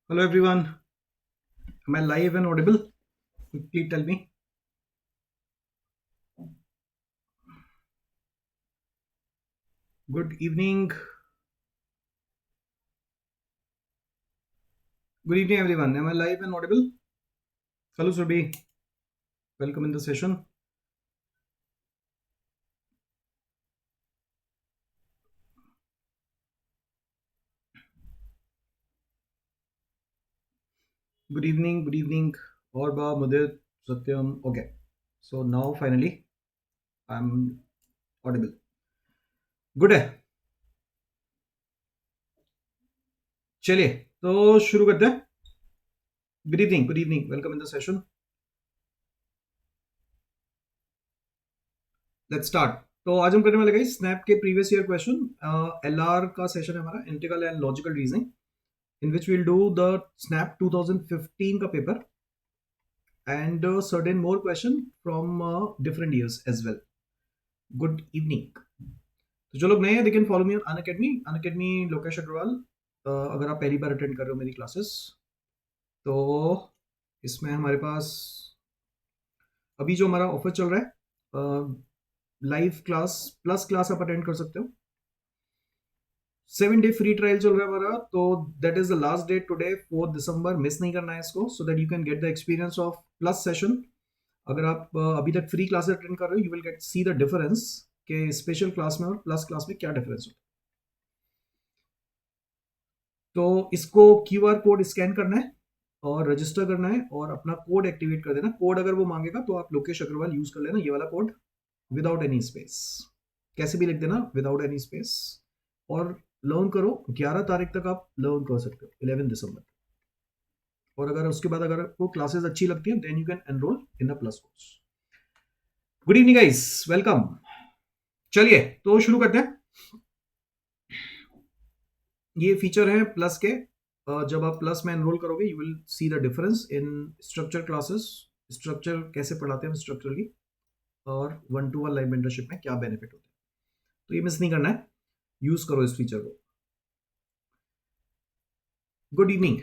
Hello everyone. Am I live and audible? Please tell me. Good evening. Good evening everyone. Am I live and audible? Hello Surbi. Welcome in the session. Good evening. Good evening. Orba, Mudit, Satyam. Okay. So now finally I'm audible. Good है. चलिए तो शुरू करते हैं. Good evening. Good evening. Welcome in the session. Let's start. तो आज हम करने वाले गाइस स्नैप के प्रीवियस ईयर क्वेश्चन एलआर का सेशन है हमारा integral and logical reasoning in which we'll do the snap 2015 का paper and certain more question from different years as well. Good evening. तो जो लोग नए हैं they can follow me on Unacademy Lokesh Agarwal. अगर आप पहली बार अटेंड कर रहे हो मेरी क्लासेस तो इसमें हमारे पास अभी जो हमारा ऑफर चल रहा है लाइव क्लास प्लस क्लास आप अटेंड कर सकते हो. 7 डे फ्री ट्रायल चल रहा है हमारा. तो that is the last date today 4 December. Miss नहीं करना है इसको so that you can get the experience of plus session. अगर आप अभी तक फ्री क्लास अटेंड कर रहे हो you will get see the difference के स्पेशल क्लास में और प्लस क्लास में क्या डिफरेंस होता है. तो इसको क्यूआर कोड स्कैन करना है और रजिस्टर करना है और अपना कोड एक्टिवेट कर देना. कोड अगर वो मांगेगा तो आप लोकेश अग्रवाल यूज कर लेना, ये वाला कोड विदाउट एनी स्पेस. कैसे भी लिख देना विदाउट एनी स्पेस. और लर्न करो 11 तारीख तक आप लर्न कर सकते हो 11 दिसंबर. और अगर उसके बाद अगर आपको क्लासेस अच्छी लगती हैं then you can enrol in the plus course. Good evening guys, welcome. चलिए तो शुरू करते हैं. ये फीचर है प्लस के. जब आप प्लस में एनरोल करोगे you will see the difference in structure classes. Structure कैसे पढ़ाते हैं स्ट्रक्चर की और 1-to-1 लाइव मेंटरशिप में क्या बेनिफिट होते हैं. तो ये मिस नहीं करना है, यूज करो इस फीचर को. Good evening.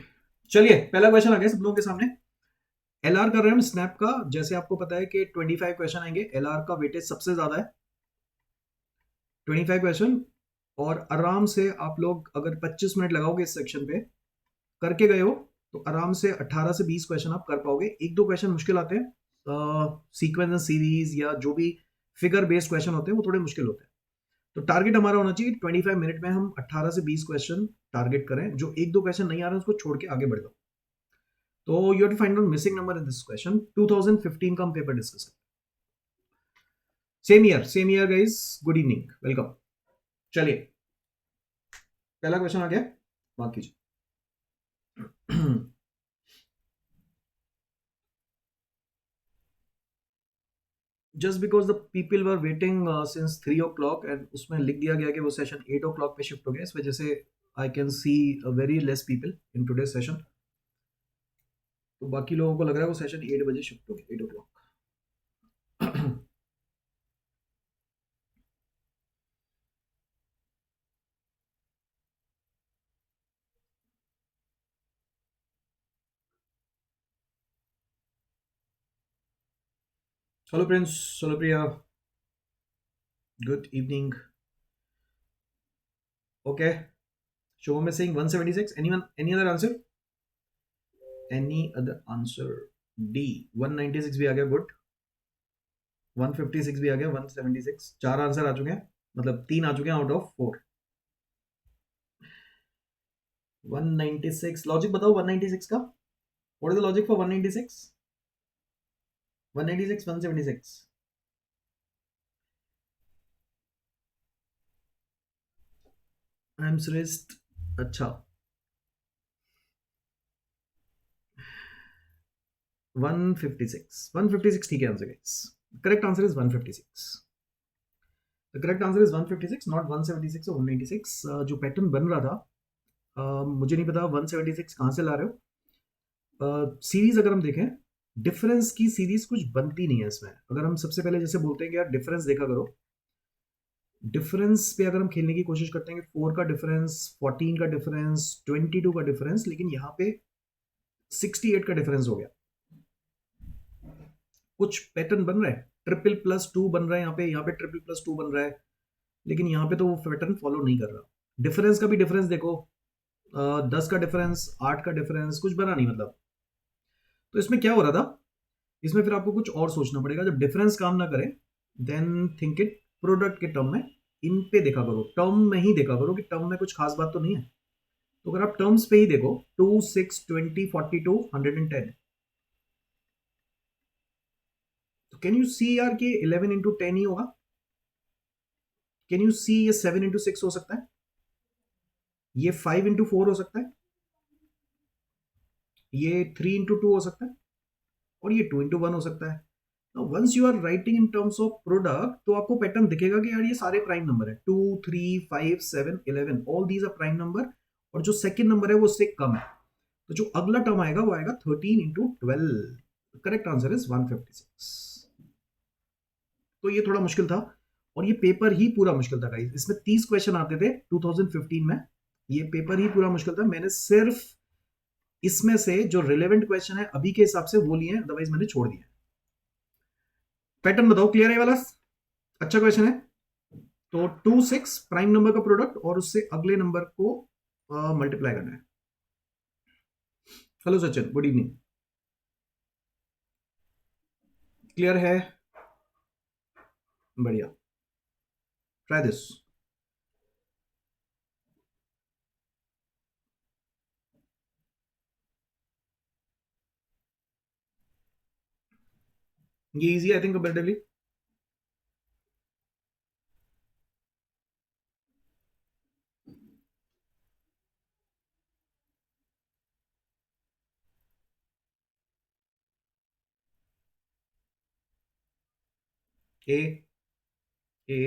चलिए पहला क्वेश्चन आ गया सब लोगों के सामने. एलआर कर रहे हैं हम स्नैप का. जैसे आपको पता है कि 25 क्वेश्चन आएंगे. एलआर का वेटेज सबसे ज्यादा है 25 क्वेश्चन. और आराम से आप लोग अगर 25 मिनट लगाओगे इस सेक्शन पे करके गए हो तो आराम से 18 से 20 क्वेश्चन आप कर पाओगे. एक दो क्वेश्चन मुश्किल आते हैं, सीक्वेंस एंड सीरीज या जो भी फिगर बेस्ड क्वेश्चन होते हैं वो थोड़े मुश्किल होते हैं. तो टारगेट हमारा होना चाहिए 25 मिनट में हम 18 से 20 क्वेश्चन टारगेट करें. जो एक दो क्वेश्चन नहीं आ रहे हैं उसको छोड़ के आगे बढ़ जाओ. तो you have to find out missing number in this question. 2015 का हम पेपर डिस्कस करें. Same year guys. Good evening, welcome. चलिए पहला क्वेश्चन आ गया, बात कीजिए. Just because the people were waiting since 3 o'clock and उसमें लिख दिया गया कि वो सेशन 8 o'clock पे शिफ्ट हो गया, इस वजह से I can see very less people in today session. तो बाकी लोगों को लग रहा है वो सेशन 8 बजे शिफ्ट हो गया, 8 o'clock. Hello Prince, hello Priya, good evening. Okay, Shubham is saying 176. Anyone, any other answer? Any other answer? D 196 भी आ गया. गुड. 156 भी आ गया. 176. 4 आंसर आ चुके हैं, मतलब 3 आ चुके हैं आउट ऑफ 4. 196 लॉजिक बताओ 196 का. What is the logic for 196? 196 176. I am श्रेष्ठ. अच्छा, 156 ठीक है answer guys. Correct answer is 156. The correct answer is 156, not 176 और 196. जो पैटर्न बन रहा था मुझे नहीं पता 176 कहाँ से ला रहे हो. सीरीज अगर हम देखें डिफरेंस की सीरीज कुछ बनती नहीं है इसमें. अगर हम सबसे पहले जैसे बोलते हैं कि यार डिफरेंस देखा करो, डिफरेंस पे अगर हम खेलने की कोशिश करते हैं कि 4 का डिफरेंस, 14 का डिफरेंस, 22 का डिफरेंस, लेकिन यहाँ पे 68 का डिफरेंस हो गया। कुछ पैटर्न बन रहा है, ट्रिपल प्लस टू बन रहा है, यहाँ पे ट्रिपल प्लस टू बन रहा है, लेकिन यहाँ पे तो वो पैटर्न फॉलो नहीं कर रहा। डिफरेंस का भी डिफरेंस देखो, 10 का डिफरेंस, 8 का डिफरेंस, कुछ बना नहीं मतलब। तो इसमें क्या हो रहा था, इसमें फिर आपको कुछ और सोचना पड़ेगा। जब डिफरेंस काम ना करे देन थिंक इट प्रोडक्ट के टर्म में, इन पे देखा करो, टर्म में ही देखा करो कि टर्म में कुछ खास बात तो नहीं है। तो अगर आप टर्म्स पे ही देखो, 2 6 20 42 110, तो कैन यू सी यार कि 11 इंटू 10 ही होगा? कैन यू सी ये 7 इंटू 6 हो सकता है, ये 5 इंटू 4 हो सकता है, ये 3 इंटू 2 हो सकता है, और ये 2 इंटू 1 हो सकता है। Once you are writing in terms of product, तो आपको पैटर्न दिखेगा कि यार ये सारे प्राइम नंबर है, 2 3 5 7 11, all these are prime number, और जो सेकंड नंबर है वो उससे कम है। तो जो अगला टर्म आएगा वो आएगा 13 इंटू 12। Correct answer is 156। तो ये थोड़ा मुश्किल था, और ये पेपर ही पूरा मुश्किल था गाइस। इसमें 30 क्वेश्चन आते थे 2015 में, ये पेपर ही पूरा मुश्किल था। मैंने सिर्फ इसमें से जो रिलेवेंट क्वेश्चन है अभी के हिसाब से वो लिए हैं, अदरवाइज मैंने छोड़ दिया। पैटर्न बताओ, क्लियर है वाला? अच्छा क्वेश्चन है। तो 2 6 प्राइम नंबर का प्रोडक्ट और उससे अगले नंबर को मल्टीप्लाई करना है। Hello Sachin, good evening. Clear है? बढ़िया, ट्राई दिस। ये इजी आई थिंक कंपेरेटिवली। ए ए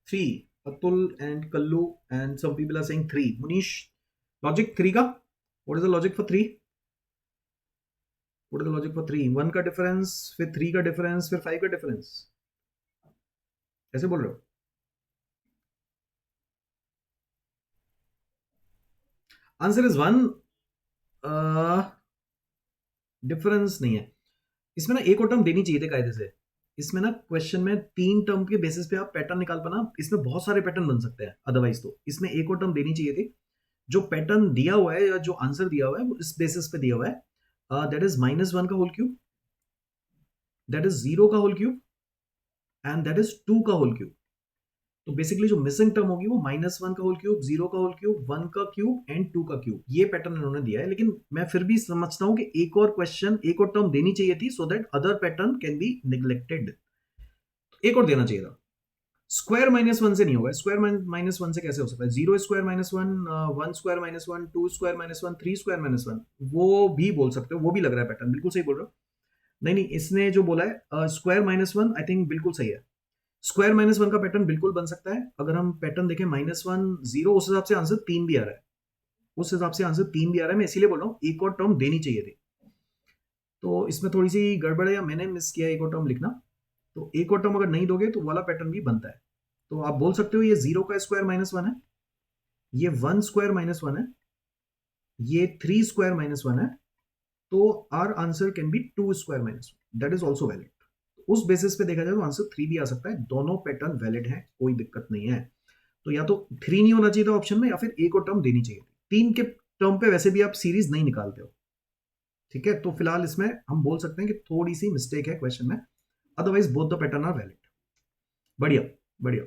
3, Atul and Kallu and some people are saying 3। Munish, logic 3 का, what is the logic for 3? What is the logic for 3? 1 का डिफरेंस, फिर 3 का डिफरेंस, फिर 5 का डिफरेंस, ऐसे बोल रहे हो? Answer is 1। डिफरेंस नहीं है इसमें ना, एक और टर्म देनी चाहिए थे कायदे से। इसमें ना क्वेश्चन में 3 टर्म के बेसिस पे आप पैटर्न निकाल पाना, इसमें बहुत सारे पैटर्न बन सकते हैं, अदरवाइज तो इसमें एक और टर्म देनी चाहिए थी। जो पैटर्न दिया हुआ है या जो आंसर दिया हुआ है वो इस बेसिस पे दिया हुआ है, दैट इज -1 का होल क्यूब, दैट इज 0 का whole cube, and that is 2 का होल क्यूब। तो बेसिकली जो मिसिंग टर्म होगी वो -1 का होल क्यूब, 0 का होल क्यूब, 1 का क्यूब एंड 2 का क्यूब, ये पैटर्न इन्होंने दिया है। लेकिन मैं फिर भी समझता हूं कि एक और क्वेश्चन, एक और टर्म देनी चाहिए थी, so that other pattern can be neglected. एक और देना चाहिए था। स्क्वायर -1 से नहीं होगा, स्क्वायर -1 से कैसे हो सकता है? 0 स्क्वायर -1, 1 स्क्वायर -1, 2 स्क्वायर -1, 3 स्क्वायर -1, वो भी बोल सकते हो, वो भी लग रहा है पैटर्न, बिल्कुल सही बोल रहे हो। नहीं नहीं, इसने जो बोला है स्क्वायर -1, आई थिंक बिल्कुल सही है। स्क्वायर -1 का पैटर्न बिल्कुल बन सकता है। अगर हम पैटर्न देखें -1 0, उस हिसाब से आंसर 3 भी आ रहा है, उस हिसाब से आंसर 3 भी आ रहा है। मैं इसीलिए बोल रहा हूँ एक और टर्म देनी चाहिए थी। तो इसमें थोड़ी सी गड़बड़ है या मैंने मिस किया एक और टर्म लिखना। तो एक और टर्म अगर नहीं दोगे तो वाला पैटर्न भी बनता है। तो आप बोल सकते हो ये 0 का स्क्वायर -1 है, ये 1 स्क्वायर -1 है, ये 3 स्क्वायर -1 है, तो our answer can be 2 square -1, that is also valid. उस बेसिस पे देखा जाए तो आंसर 3 भी आ सकता है, दोनों पैटर्न वैलिड है, कोई दिक्कत नहीं है। तो या तो 3 नहीं होना चाहिए था ऑप्शन में, या फिर एक और टर्म देनी चाहिए थी। 3 के टर्म पे वैसे भी आप सीरीज नहीं निकालते हो, ठीक है? तो फिलहाल इसमें हम बोल सकते हैं कि थोड़ी सी मिस्टेक है क्वेश्चन में, otherwise both the pattern are valid. बढ़िया, बढ़िया।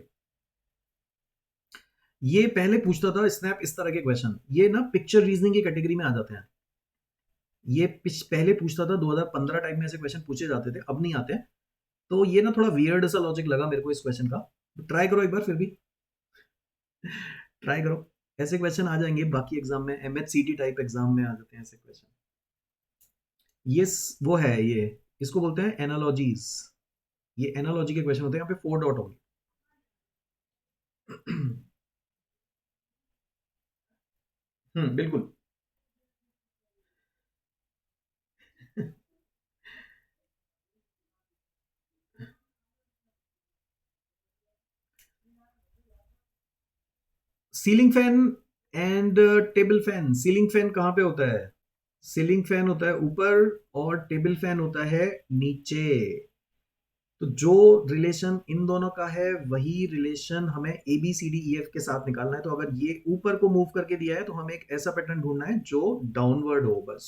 ये पहले पूछता था स्नैप इस तरह के क्वेश्चन, ये ना पिक्चर रीजनिंग की कैटेगरी में आ जाते हैं। ये पहले पूछता था, 2015 टाइम में ऐसे क्वेश्चन पूछे जाते थे, अब नहीं आते हैं। तो ये ना थोड़ा वियर्ड सा लॉजिक लगा मेरे को इस क्वेश्चन का। ट्राई करो एक बार फिर भी, ट्राई करो। ऐसे क्वेश्चन आ जाएंगे बाकी एग्जाम में, एमएचसीटी टाइप एग्जाम में आ जाते हैं ऐसे क्वेश्चन। ये वो है, ये इसको बोलते हैं एनालॉजीज। ये एनालॉजी के क्वेश्चन होते हैं, यहाँ पे 4 डॉट होंगे। बिल्कुल। Ceiling fan and table fan. Ceiling fan कहाँ पे होता है? सीलिंग फैन होता है ऊपर और टेबल फैन होता है नीचे। तो जो रिलेशन इन दोनों का है वही रिलेशन हमें A B C D E F के साथ निकालना है। तो अगर ये ऊपर को मूव करके दिया है तो हमें एक ऐसा पैटर्न ढूंढना है जो डाउनवर्ड हो बस।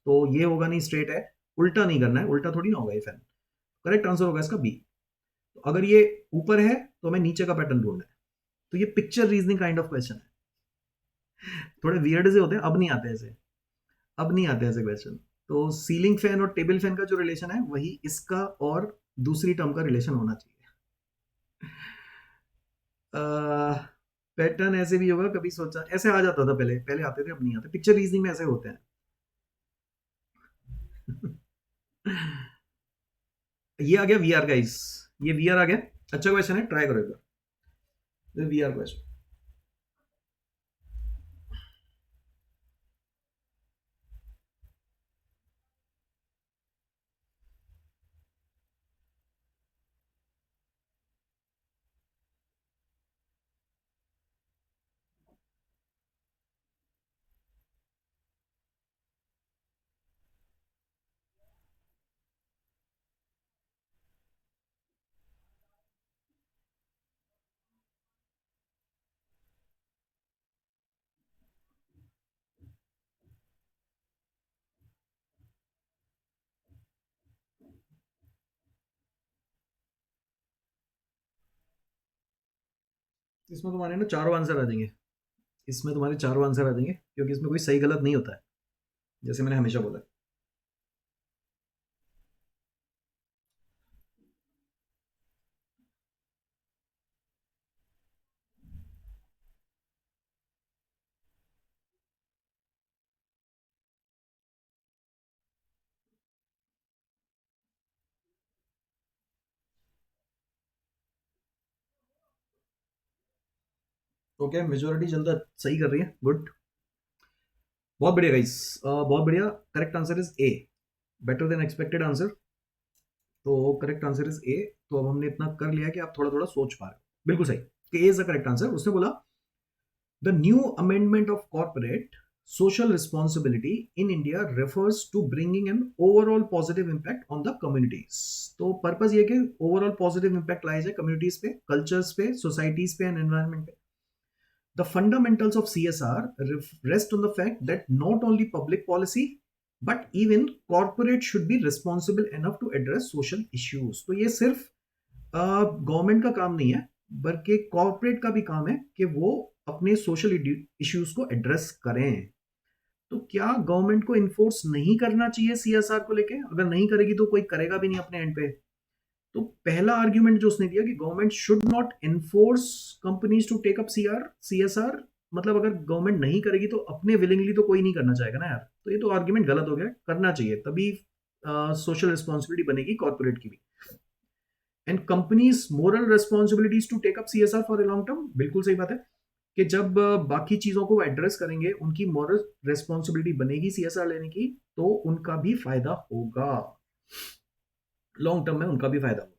तो ये होगा नहीं, स्ट्रेट है। उल्टा नहीं करना है, उल्टा थोड़ी ना होगा ये फैन। करेक्ट आंसर होगा इसका बी। तो अगर ये ऊपर है तो हमें नीचे का पैटर्न ढूंढना है। तो ये picture reasoning kind of question है। थोड़े वियर्ड से होते हैं, अब नहीं आते ऐसे। अब नहीं आते ऐसे क्वेश्चन। तो सीलिंग फैन और टेबल फैन का जो रिलेशन है वही इसका और दूसरी टर्म का रिलेशन होना चाहिए। पैटर्न ऐसे भी होगा, कभी सोचा ऐसे आ जाता था, पहले पहले आते थे, अब नहीं आते। पिक्चर रीजनिंग में ऐसे होते हैं। ये आ गया वी आर गाइस। ये वी आर आ गया। अच्छा क्वेश्चन है, ट्राई करो एक बार वी आर क्वेश्चन। इसमें तुम्हारे ना चारों आंसर आ जाएंगे। इसमें तुम्हारे चारों आंसर आ जाएंगे क्योंकि इसमें कोई सही गलत नहीं होता है, जैसे मैंने हमेशा बोला। ओके, मेजोरिटी जनता सही कर रही है, गुड। बहुत बढ़िया गाइस, बहुत बढ़िया। Correct answer is a. Better than expected answer. तो करेक्ट आंसर इज ए। तो अब हमने इतना कर लिया कि आप थोड़ा थोड़ा सोच पा रहे हो। बिल्कुल सही कि ए इज द करेक्ट आंसर। उसने बोला the new amendment of corporate social responsibility in India refers to bringing an overall positive impact on the communities। तो पर्पस ये कि ओवरऑल पॉजिटिव इम्पैक्ट लाया जाए कम्युनिटीज पे, कल्चर्स पे, सोसाइटीज पे एंड एनवायरमेंट पे। The fundamentals of CSR rest on the fact that not only public policy but even corporate should be responsible enough to address social issues। तो ये सिर्फ government का काम नहीं है, बल्कि कॉर्पोरेट का भी काम है कि वो अपने सोशल इश्यूज को एड्रेस करें। तो क्या गवर्नमेंट को इन्फोर्स नहीं करना चाहिए सीएसआर को लेके? अगर नहीं करेगी तो कोई करेगा भी नहीं अपने एंड पे। तो पहला आर्ग्यूमेंट जो उसने दिया कि government should not enforce companies to take up CSR, मतलब अगर गवर्नमेंट नहीं करेगी तो अपने विलिंगली तो कोई नहीं करना चाहेगा ना यार। तो ये तो आर्ग्यूमेंट गलत हो गया, करना चाहिए तभी सोशल रिस्पॉन्सिबिलिटी बनेगी कॉर्पोरेट की भी। And companies moral responsibilities to take up CSR for a long term, बिल्कुल सही बात है कि जब बाकी चीजों को एड्रेस करेंगे, उनकी मॉरल रिस्पॉन्सिबिलिटी बनेगी सीएसआर लेने की, तो उनका भी फायदा होगा, लॉन्ग टर्म में उनका भी फायदा होगा।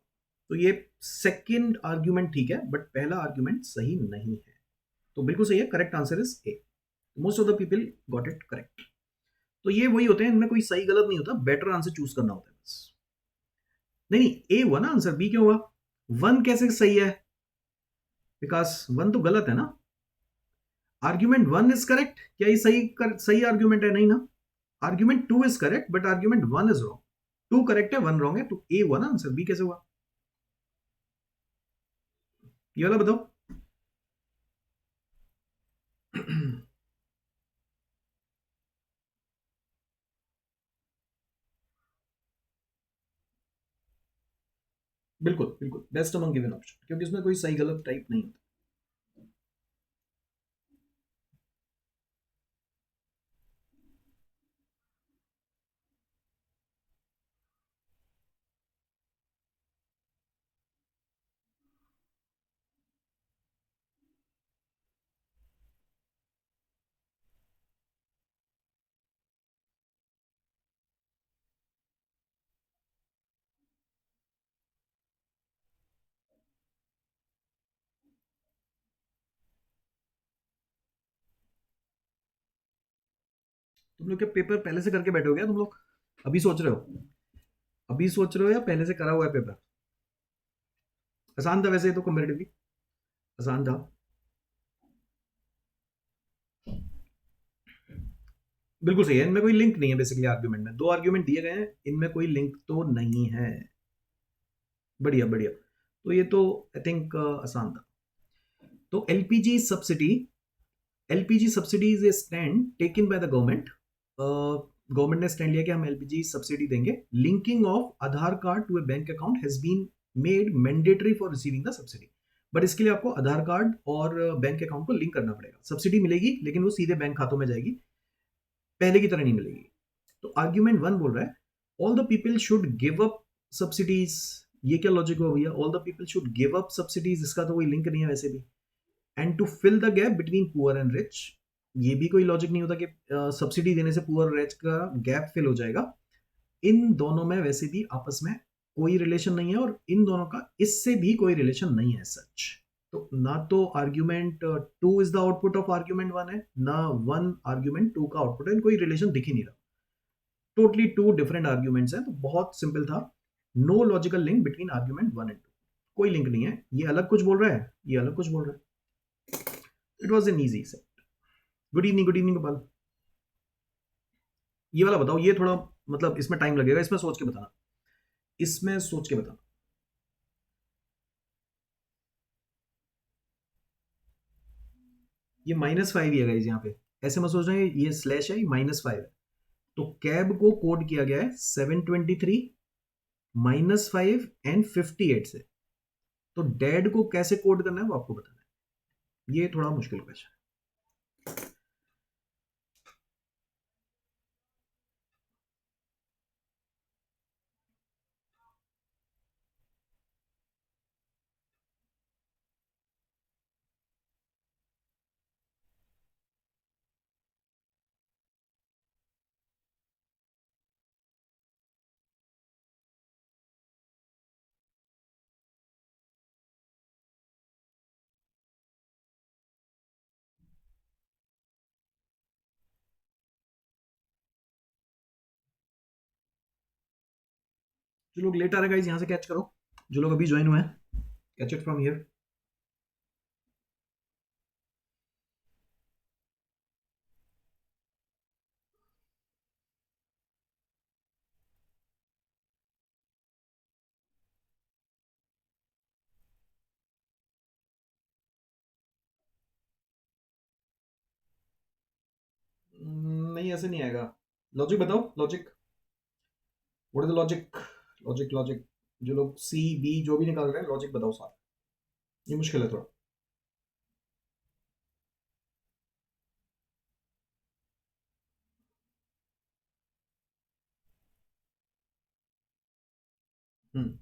तो ये सेकंड आर्ग्यूमेंट ठीक है, बट पहला आर्ग्यूमेंट सही नहीं है। तो बिल्कुल सही है, correct answer is a. Most of the people got it correct. तो ये वही होते हैं, इनमें कोई सही गलत नहीं होता, बेटर आंसर चूज करना होता है बस। नहीं नहीं, ए हुआ ना आंसर, बी क्यों हुआ? वन कैसे सही है? बिकॉज वन तो गलत है ना। आर्ग्यूमेंट वन इज करेक्ट, क्या ये सही आर्ग्यूमेंट है? नहीं ना। Argument two is correct but argument one is wrong. Two correct है, वन रॉन्ग है, तो ए हुआ ना आंसर, बी कैसे हुआ? ये वाला बताओ। बिल्कुल बिल्कुल, बेस्ट अमंग गिवन ऑप्शन, क्योंकि इसमें कोई सही गलत टाइप नहीं होता। तुम लोग क्या पेपर पहले से करके बैठे हो क्या तुम लोग? अभी सोच रहे हो? अभी सोच रहे हो या पहले से करा हुआ है पेपर? आसान था वैसे, ये तो कंपेरेटिवली आसान था। बिल्कुल सही है, इनमें कोई लिंक नहीं है बेसिकली आर्ग्यूमेंट में। दो आर्ग्यूमेंट दिए गए हैं, इनमें कोई लिंक तो नहीं है। बढ़िया बढ़िया। तो ये तो आई थिंक आसान था। तो LPG subsidy, LPG subsidy is a stand taken by the government. Government ने स्टैंड लिया कि हम एलपीजी सब्सिडी देंगे। Linking of Aadhaar card to a bank account has been made mandatory for receiving the subsidy. But इसके लिए आपको Aadhaar card और bank account को लिंक करना पड़ेगा। सब्सिडी मिलेगी लेकिन वो सीधे बैंक खातों में जाएगी, पहले की तरह नहीं मिलेगी। तो आर्ग्यूमेंट वन बोल रहा है all the people should give up subsidies. ये क्या लॉजिक हुआ भैया? All the people should give up subsidies, इसका तो कोई लिंक नहीं है वैसे भी। And to fill the gap between poor and rich, ये भी कोई लॉजिक नहीं होता कि सब्सिडी देने से पुअर और रिच का गैप फिल हो जाएगा। इन दोनों में वैसे भी आपस में कोई रिलेशन नहीं है, और इन दोनों का इससे भी कोई रिलेशन नहीं है सच। तो ना तो argument two is the output of argument one है, ना वन आर्ग्यूमेंट टू का आउटपुट है। कोई रिलेशन दिख ही नहीं रहा। टोटली टू डिफरेंट आर्ग्यूमेंट्स हैं। तो बहुत सिंपल था। No logical link between argument one and two. कोई लिंक नहीं है। ये अलग कुछ बोल रहा है, ये अलग कुछ बोल रहा है। It was an easy set. Good evening Gopal. ये वाला बताओ, ये थोड़ा मतलब इसमें टाइम लगेगा, इसमें सोच के बताना, इसमें सोच के बताना। ये -5 ही है गाइस यहाँ पे। ऐसे मत सोच रहे हैं ये स्लैश है, ये -5 है। तो कैब को कोड किया गया है 723 -5 एंड 58 से। तो डैड को कैसे कोड करना है वो आपको बताना है। ये थोड़ा मुश्किल क्वेश्चन है। जो लोग लेट आ रहे हैं गाइस यहाँ से कैच करो। जो लोग अभी ज्वाइन हुए हैं, कैच इट फ्रॉम हियर। नहीं ऐसे नहीं आएगा। लॉजिक बताओ, logic. What is the logic? Logic logic. जो लोग सी बी जो भी निकाल रहे हैं, लॉजिक बताओ साथ। ये मुश्किल है थोड़ा। हम्म।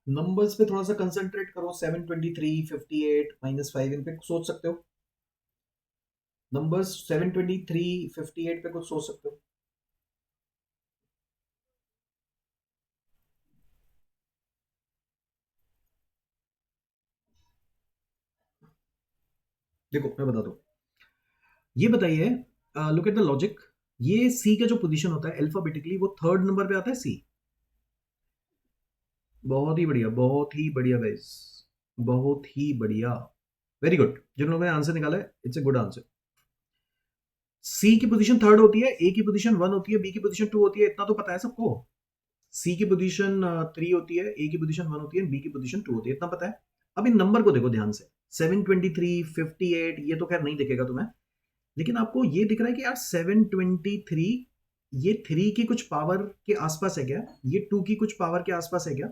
नंबर्स पे थोड़ा सा कंसंट्रेट करो। 723 58 -5, इन पे सोच सकते हो। नंबर्स 723 58 पे कुछ सोच सकते हो। देखो मैं बता दूं। ये बताइए, लुक एट द लॉजिक। ये सी का जो पोजीशन होता है अल्फाबेटिकली, वो थर्ड नंबर पे आता है सी। बहुत ही बढ़िया, बहुत ही बढ़िया गाइस, बहुत ही बढ़िया। Very good. जिन लोगों ने आंसर निकाला है, इट्स ए गुड आंसर। सी की पोजीशन थर्ड होती है, ए की पोजीशन 1 होती है, बी की पोजीशन 2 होती है, इतना तो पता है सबको। सी की पोजीशन 3 होती है, ए की पोजीशन 1 होती है, बी की पोजीशन 2 होती है, इतना पता है। अब इन नंबर को देखो ध्यान से। 723 58, ये तो खैर नहीं दिखेगा तुम्हें, लेकिन आपको ये दिख रहा है कि यार 723, ये 3 की कुछ पावर के आसपास है क्या? ये 2 की कुछ पावर के आसपास है क्या?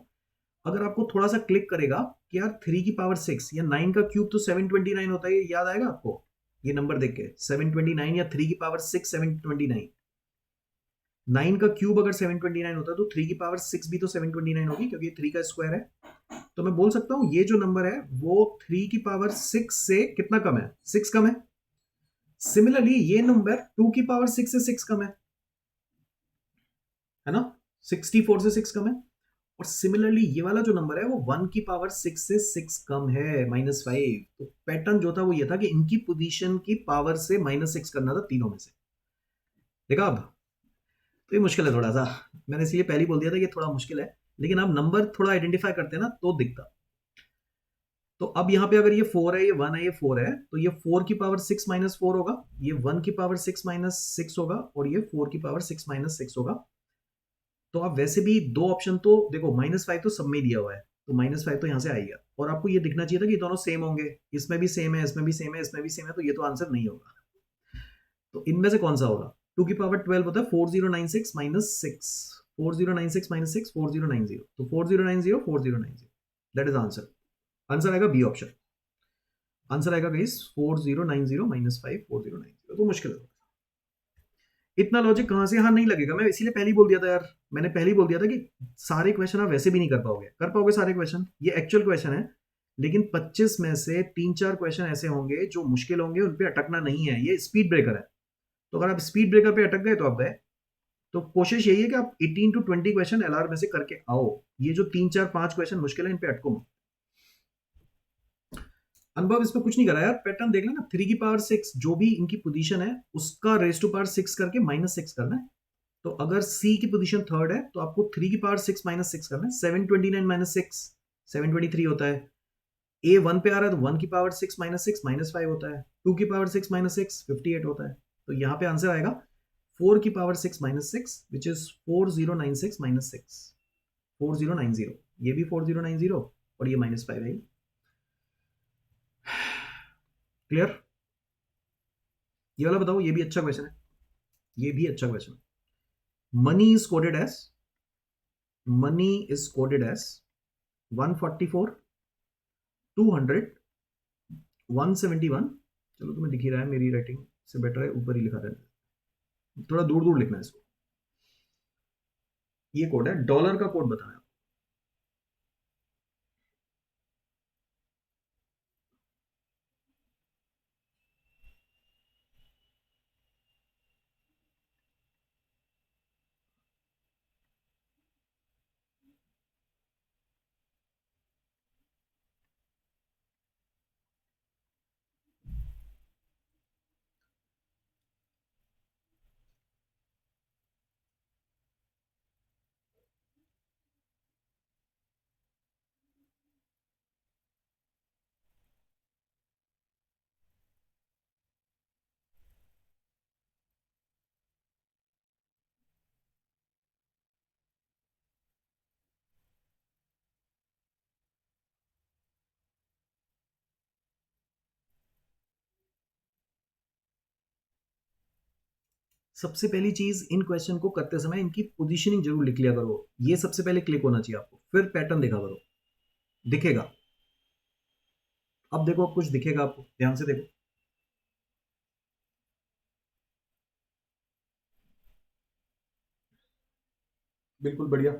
अगर आपको थोड़ा सा क्लिक करेगा कि यार 3 की पावर 6 या 9 का क्यूब तो 729 होता है, ये याद आएगा आपको? ये नंबर देख के 729 या 3 की पावर 6 729। 9 का क्यूब अगर 729 होता है तो 3 की पावर 6 भी तो 729 होगी, क्योंकि ये 3 का स्क्वायर है। तो मैं बोल सकता हूं ये जो नंबर है वो 3 की पावर 6 से कितना कम है? 6 कम है। सिमिलरली ये नंबर 2 की पावर 6 से 6 कम है। है ना, 64 से 6 कम है। और सिमिलरली ये वाला जो नंबर है वो 1 की पावर 6 से 6 कम है, -5। तो पैटर्न जो था वो ये था कि इनकी पोजीशन की पावर से -6 करना था तीनों में से। देखा अब, तो ये मुश्किल है थोड़ा सा, मैंने इसलिए पहले ही बोल दिया था कि थोड़ा मुश्किल है, लेकिन आप नंबर थोड़ा आइडेंटिफाई करते हैं ना तो दिखता। तो अब यहाँ पे अगर ये 4 है, ये 1 है, ये 4 है, तो ये 4 की पावर 6 माइनस 4 होगा, ये 1 की पावर 6 माइनस 6 होगा, और ये 4 की पावर 6 माइनस 6 होगा। तो आप वैसे भी दो ऑप्शन तो देखो, -5 तो सब में दिया हुआ है, तो -5 तो यहाँ से आएगा, और आपको ये दिखना चाहिए था कि दोनों सेम होंगे, इसमें भी सेम है, इसमें भी सेम है, इसमें भी सेम है, तो ये तो आंसर नहीं होगा। तो इनमें से कौन सा होगा? 2 की पावर 12 होता है 4096 माइनस 6, 4096 माइनस 6 4090, तो 4090 4090, दैट इज आंसर। आंसर आएगा बी ऑप्शन, आंसर आएगा गाइस 4090 माइनस 5 4090। तो मुश्किल है, इतना लॉजिक कहां से यहां नहीं लगेगा, मैं इसीलिए पहले ही बोल दिया था यार, मैंने पहले ही बोल दिया था कि सारे क्वेश्चन आप वैसे भी नहीं कर पाओगे सारे क्वेश्चन, ये एक्चुअल क्वेश्चन है, लेकिन 25 में से 3-4 क्वेश्चन ऐसे होंगे जो मुश्किल होंगे, उन पे अटकना नहीं है, ये स्पीड ब्रेकर है। तो अगर आप स्पीड ब्रेकर पे अटक गए तो आप गए। तो कोशिश यही है कि आप 18 टू 20 क्वेश्चन एलआर में से करके आओ, ये जो 3-4-5 क्वेश्चन मुश्किल है इन पे अटको मत। अनुभव इस पे कुछ नहीं करा यार, पैटर्न देख लेना, 3 की पावर 6 जो भी इनकी पोजीशन है उसका रेस टू पावर 6 करके -6 करना है। तो अगर सी की पोजीशन थर्ड है तो आपको 3 की पावर 6 -6 करना है, 729 माइनस 6 723 होता है। ए 1 पे आ रहा है तो 1 की पावर 6 -6 -5 होता है, 2 की पावर 6 -6 58 होता है। तो यहाँ पे आंसर आएगा 4 की पावर 6 -6 विच इज 4096 -6 4090, ये भी 4090 और ये -5 है। क्लियर? ये वाला बताओ, ये भी अच्छा क्वेश्चन है, ये भी अच्छा क्वेश्चन है। Money is coded as 144 200 171। चलो तुम्हें दिख ही रहा है, मेरी राइटिंग से बेटर है, ऊपर ही लिखा था, थोड़ा दूर दूर लिखना है इसको। ये कोड है, डॉलर का कोड बताना है। सबसे पहली चीज, इन क्वेश्चन को करते समय इनकी पोजीशनिंग जरूर लिख लिया करो, ये सबसे पहले क्लिक होना चाहिए आपको, फिर पैटर्न देखा करो, दिखेगा। अब देखो, अब कुछ दिखेगा आपको, ध्यान से देखो। बिल्कुल बढ़िया।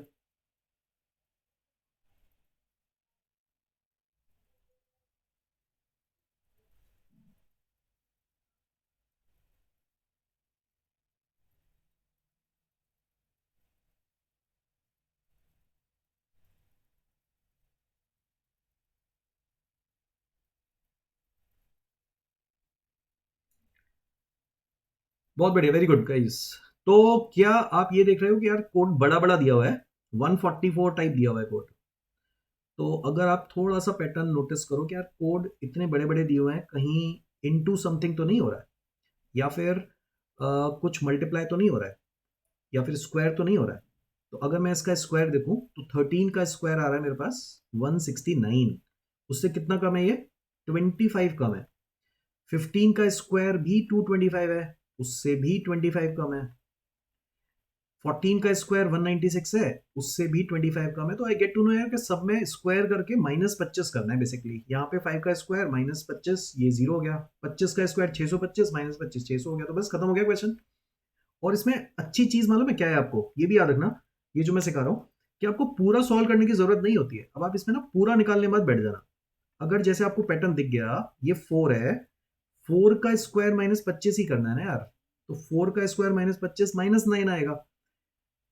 बहुत बढ़िया, वेरी गुड गाइस। तो क्या आप ये देख रहे हो कि यार कोड बड़ा बड़ा दिया हुआ है, 144 टाइप दिया हुआ है कोड। तो अगर आप थोड़ा सा पैटर्न नोटिस करो कि यार कोड इतने बड़े बड़े दिए हुए हैं, कहीं इनटू समथिंग तो नहीं हो रहा है, या फिर कुछ मल्टीप्लाई तो नहीं हो रहा है, या फिर स्क्वायर तो नहीं हो रहा है। तो अगर मैं इसका स्क्वायर देखूं तो 13 का स्क्वायर आ रहा है मेरे पास 169, उससे कितना कम है ये? 25 कम है। 15 का स्क्वायर भी 225 है, उससे भी 25 कम है। 14 का स्क्वायर 196 है, उससे भी 25 कम है। तो आई गेट टू नो यार कि सब में स्क्वायर करके -25 करना है बेसिकली। यहाँ पे 5 का स्क्वायर -25, ये 0 हो गया। 25 का स्क्वायर 625 -25 600 हो गया। तो बस खत्म हो गया क्वेश्चन। और इसमें अच्छी चीज मालूम है क्या है आपको? ये भी याद रखना, ये जो मैं सिखा रहा हूँ, कि आपको पूरा सॉल्व करने की जरूरत नहीं होती है। अब आप इसमें ना पूरा निकालने मत बैठ जाना। अगर जैसे आपको पैटर्न दिख गया, ये 4 है, 4 का स्क्वायर -25 ही करना है ना यार। तो 4 का स्क्वायर -25 -9 आएगा।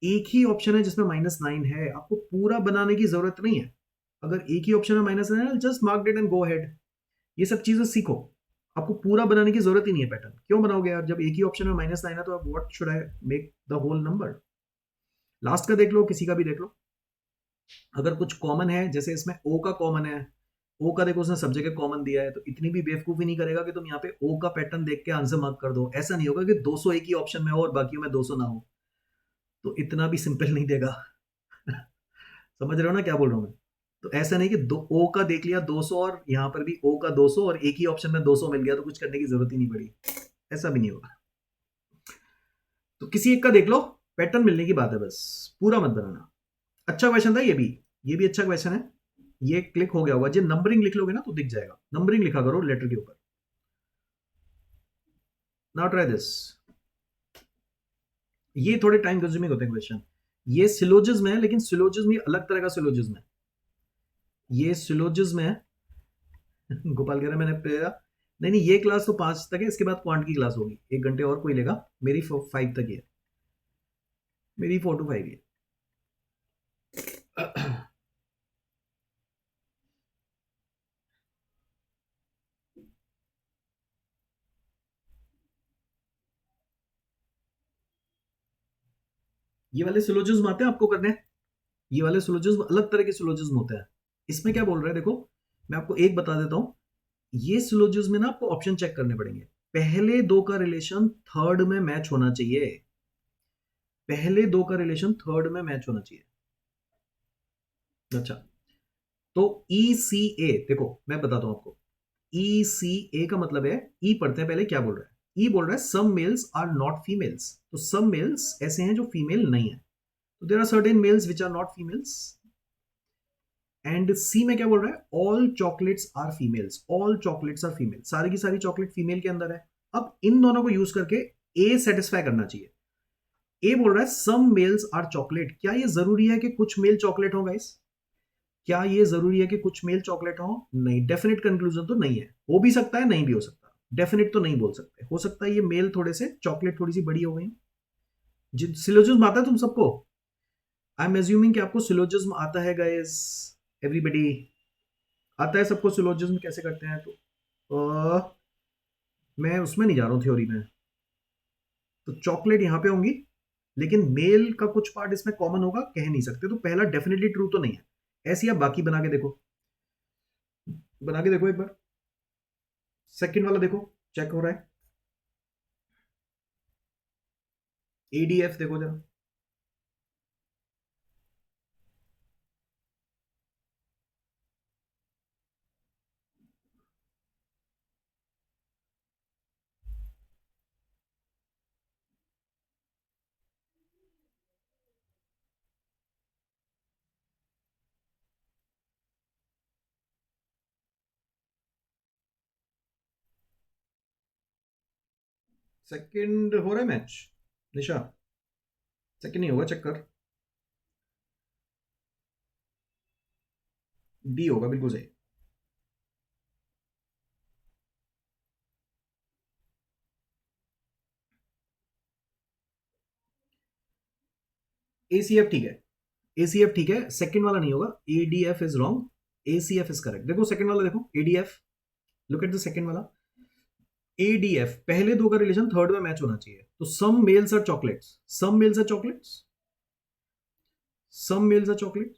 एक ही ऑप्शन है जिसमें -9 है, आपको पूरा बनाने की जरूरत नहीं है। अगर एक ही ऑप्शन में -9 है, just mark it and go ahead. ये सब चीजें सीखो, आपको पूरा बनाने की जरूरत ही नहीं है पैटर्न। क्यों बनाओगे यार, जब एक ही ऑप्शन में -9 है तो what should I make the whole number. Last का देख लो, किसी का भी देख लो, अगर कुछ कॉमन है, जैसे इसमें ओ का कॉमन है, ओ का देखो उसने सब जगह कॉमन दिया है, तो इतनी भी बेवकूफी नहीं करेगा कि तुम यहाँ पे ओ का पैटर्न देख के आंसर मार्क कर दो। ऐसा नहीं होगा कि 200 एक ही ऑप्शन में हो और बाकी में 200 ना हो, तो इतना भी सिंपल नहीं देगा। समझ रहे हो ना क्या बोल रहा हूँ मैं। तो ऐसा नहीं कि दो ओ का देख लिया 200 और यहाँ पर भी ओ का 200 और एक ही ऑप्शन में 200 मिल गया तो कुछ करने की जरूरत ही नहीं पड़ी, ऐसा भी नहीं होगा। तो किसी एक का देख लो, पैटर्न मिलने की बात है, बस पूरा मत बनाना। अच्छा क्वेश्चन था ये भी अच्छा क्वेश्चन है। ये क्लिक हो गया होगा, जब नंबरिंग लिख लोगे ना तो दिख जाएगा, नंबरिंग लिखा करो लेटर के ऊपर। Now try this. ये थोड़े टाइम कंज्यूमिंग होते हैं क्वेश्चन। ये सिलोजिज्म है, लेकिन सिलोजिज्म ये अलग तरह का सिलोजिज्म है। ये सिलोजिज्म है। गोपाल कह रहा है मैंने पेरा, नहीं नहीं, ये क्लास तो 5 तक है, इसके बाद क्वांट की क्लास होगी, 1 घंटे और कोई लेगा। मेरी 5 तक ही है, मेरी 4 to 5 ही है। ये वाले सिलोजिज्म आते हैं आपको करने, ये वाले सिलोजिज्म अलग तरह के सिलोजिज्म होते हैं। इसमें क्या बोल रहे हैं देखो, मैं आपको एक बता देता हूं। ये सिलोजिज्म में ना आपको ऑप्शन चेक करने पड़ेंगे। पहले दो का रिलेशन थर्ड में मैच होना चाहिए, पहले दो का रिलेशन थर्ड में मैच होना चाहिए। अच्छा, तो ई सी ए, देखो मैं बताता हूं आपको। ई सी ए का मतलब है, ई पढ़ते हैं पहले क्या बोल रहा है। ई बोल रहा है some males are not females, तो सम मेल्स ऐसे हैं जो फीमेल नहीं है, तो there are certain males which are not females. And C में क्या बोल रहा है, all chocolates are females, all chocolates are female, सारी की सारी चॉकलेट फीमेल के अंदर है। अब इन दोनों को यूज करके ए सेटिस्फाई करना चाहिए। ए बोल रहा है सम मेल्स आर चॉकलेट, क्या ये जरूरी है कि कुछ मेल चॉकलेट हो गाइस? क्या ये जरूरी है कि कुछ मेल चॉकलेट हो? नहीं, डेफिनेट कंक्लूजन तो नहीं है। हो भी सकता है, नहीं भी हो सकता, डेफिनेट तो नहीं बोल सकते। हो सकता है ये मेल थोड़े से, चॉकलेट थोड़ी सी बड़ी हो गई। जिन सिलोजिज्म आता है तुम सबको, आई एम एज्यूमिंग कि आपको सिलोजिज्म आता है गाइस, एवरीबडी आता है सबको सिलोजिज्म कैसे करते हैं। तो मैं उसमें नहीं जा रहा हूँ थ्योरी में। तो चॉकलेट यहाँ पे होंगी, लेकिन मेल का कुछ पार्ट इसमें कॉमन होगा, कह नहीं सकते। तो पहला डेफिनेटली ट्रू तो नहीं है। ऐसी आप बाकी बना के देखो, बना के देखो एक बार। सेकंड वाला देखो, चेक हो रहा है। एडीएफ देखो जरा। सेकंड हो रहा है मैच, निशा? सेकंड नहीं होगा, चेक कर। डी होगा, बिल्कुल सही। एसीएफ ठीक है, एसीएफ ठीक है, सेकंड वाला नहीं होगा। ADF is wrong, ACF is correct. देखो सेकंड वाला देखो, ADF, look at the second वाला। एडीएफ पहले दो का रिलेशन थर्ड में मैच होना चाहिए। तो some males are chocolates, some males are chocolates, some males are chocolate.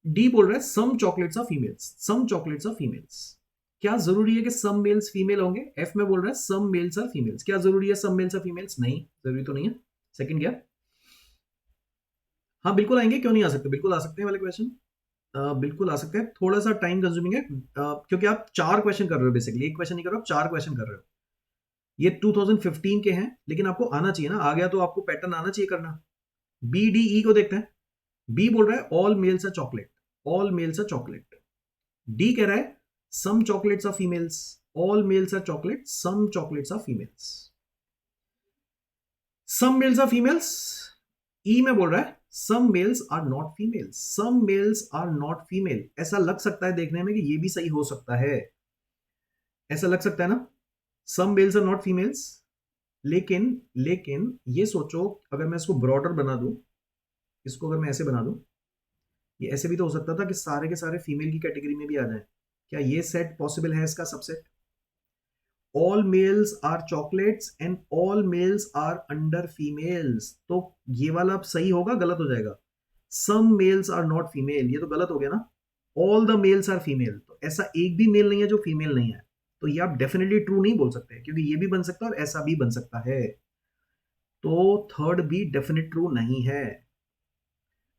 D बोल रहा है some chocolates are females, some chocolates are females. क्या जरूरी है कि सम मेल्स फीमेल होंगे? एफ में बोल रहा है सम मेल्स आर फीमेल्स, क्या जरूरी है सम मेल्स आर फीमेल्स? नहीं, जरूरी तो नहीं है। सेकंड क्या? हाँ बिल्कुल आएंगे, क्यों नहीं आ सकते, बिल्कुल आ सकते हैं वाले क्वेश्चन। बिल्कुल आ सकते हैं, थोड़ा सा टाइम कंज्यूमिंग है, क्योंकि आप 4 क्वेश्चन कर रहे हो, बेसिकली एक क्वेश्चन नहीं कर रहे हो, 4 क्वेश्चन कर रहे हो। ये 2015 के हैं, लेकिन आपको आना चाहिए ना, आ गया तो आपको पैटर्न आना चाहिए करना। बी डी ई को देखते हैं। बी बोल रहा है all males are chocolate, all males are chocolate. D कह रहा है some chocolates are females, all males are chocolate, some chocolates are females. Some males are females. E में बोल रहा है some males are not females, some males are not female. ऐसा लग सकता है देखने में कि ये भी सही हो सकता है, ऐसा लग सकता है ना, सम मेल्स आर नॉट फीमेल्स। लेकिन लेकिन ये सोचो, अगर मैं इसको ब्रॉडर बना दूं, इसको अगर मैं ऐसे बना दूं, ये ऐसे भी तो हो सकता था कि सारे के सारे फीमेल की कैटेगरी में भी आ जाए। क्या ये सेट पॉसिबल है इसका subset? All males are chocolates and all males are under females, तो ये वाला अब सही होगा गलत हो जाएगा? Some males are not female, ये तो गलत हो गया ना। All the males are female, तो ऐसा एक भी मेल नहीं है जो फीमेल नहीं है, तो ये आप डेफिनेटली ट्रू नहीं बोल सकते, क्योंकि ये भी बन सकता है और ऐसा भी बन सकता है। तो थर्ड भी डेफिनेट ट्रू नहीं है।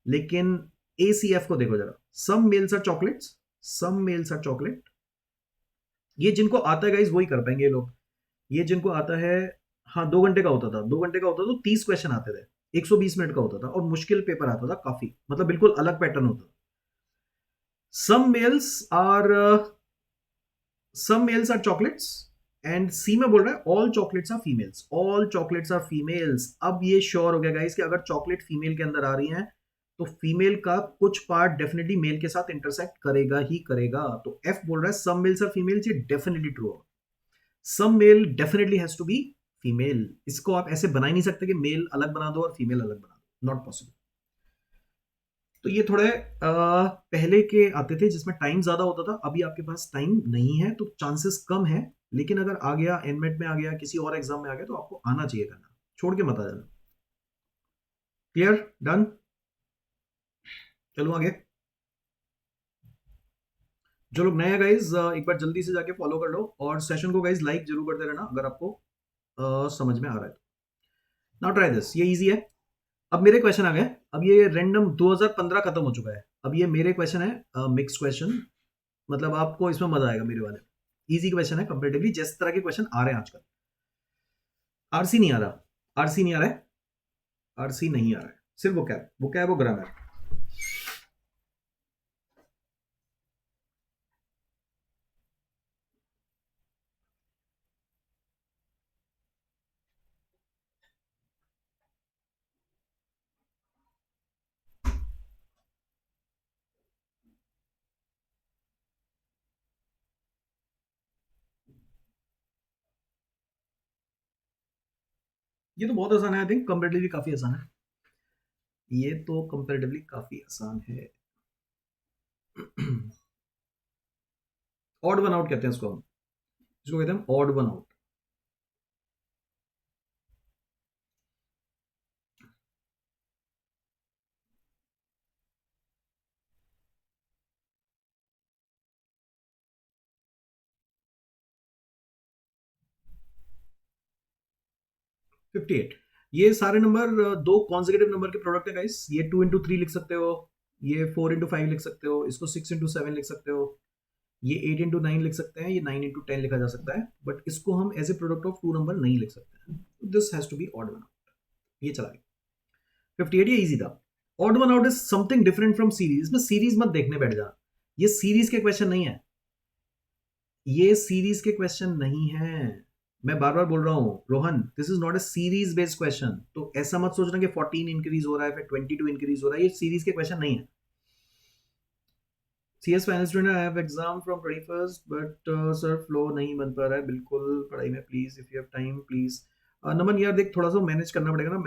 लेकिन ACF को देखो जरा, some males are chocolates, some males are chocolate, ये जिनको आता है गाइस वही कर पाएंगे ये लोग। ये जिनको आता है, हाँ 2 घंटे का होता था, 2 घंटे का होता था तो 30 क्वेश्चन आते थे, 120 मिनट का होता था और मुश्किल पेपर आता था काफी, मतलब बिल्कुल अलग पैटर्न होता था। Some males are chocolates and C में बोल रहा है all chocolates are females, all chocolates are females. अब ये श्योर हो गया गाइस कि अगर चॉकलेट फीमेल के अंदर आ रही है तो फीमेल का कुछ पार्ट डेफिनेटली मेल के साथ इंटरसेक्ट करेगा ही करेगा। तो एफ बोल रहा है सम मेल्स आर फीमेल्स, ये डेफिनेटली ट्रू होगा। Some male definitely has to be female, इसको आप ऐसे बना ही नहीं सकते कि मेल अलग बना दो और फीमेल अलग बना दो, नॉट पॉसिबल। तो ये थोड़े पहले के आते थे जिसमें टाइम ज्यादा होता था, अभी आपके पास टाइम नहीं है तो चांसेस कम है, लेकिन अगर आ गया एनमेट में आ गया किसी और एग्जाम में आ गया तो आपको आना चाहिए करना, छोड़ के मत आ जाना। क्लियर? डन? चलो आगे। जो लोग नए हैं गाइज एक बार जल्दी से जाके फॉलो कर लो और सेशन को गाइज लाइक जरूर करते रहना अगर आपको समझ में आ रहा है तो। नाउ ट्राई दिस, ये इजी है। अब मेरे क्वेश्चन आ गए, अब ये रैंडम 2015 खत्म हो चुका है, अब ये मेरे क्वेश्चन है मिक्स क्वेश्चन, मतलब आपको इसमें मजा आएगा मेरे वाले। इजी क्वेश्चन है कंपेरेटिवली, जिस तरह के क्वेश्चन आ रहे हैं आजकल। आरसी नहीं आ रहा, आरसी नहीं आ रहा है, आरसी नहीं आ रहा है, सिर्फ वोकैब, वोकैब और ग्रामर। ये तो बहुत आसान है, आई थिंक कंपेरेटिवली काफी आसान है, ये तो कंपेरेटिवली काफी आसान है। ऑड वन आउट कहते हैं इसको हम, इसको कहते हैं ऑड वन आउट। 58, ये सारे नंबर दो कॉन्जिक्यूटिव नंबर के प्रोडक्ट है गाइस, ये 2 into 3 लिख सकते हो, ये 4 into 5 लिख सकते हो, इसको 6 into 7 लिख सकते हो, ये 8 into 9 लिख सकते हैं, ये 9 into 10 लिखा जा सकता है, बट इसको हम as a product of two number नहीं लिख सकते हैं, this has to be odd one out. ये चला गया 58, ये इजी था। Odd one out is something different from series, इसमें सीरीज मत देखने बैठ जा, ये सीरीज के क्वेश्चन नहीं है, ये सीरीज के क्वेश्चन नहीं है, मैं बार बार बोल रहा हूं Rohan, this is not a series based question, तो ऐसा मत सोचना कि 14 इंक्रीज हो रहा है फिर 22 इंक्रीज हो रहा है, ये सीरीज के क्वेश्चन नहीं है। CS final student, I have exam from 21st but sir flow नहीं बन पा रहा है बिल्कुल पढ़ाई में, please if you have time please. Naman यार देख, थोड़ा सा मैनेज करना पड़ेगा ना,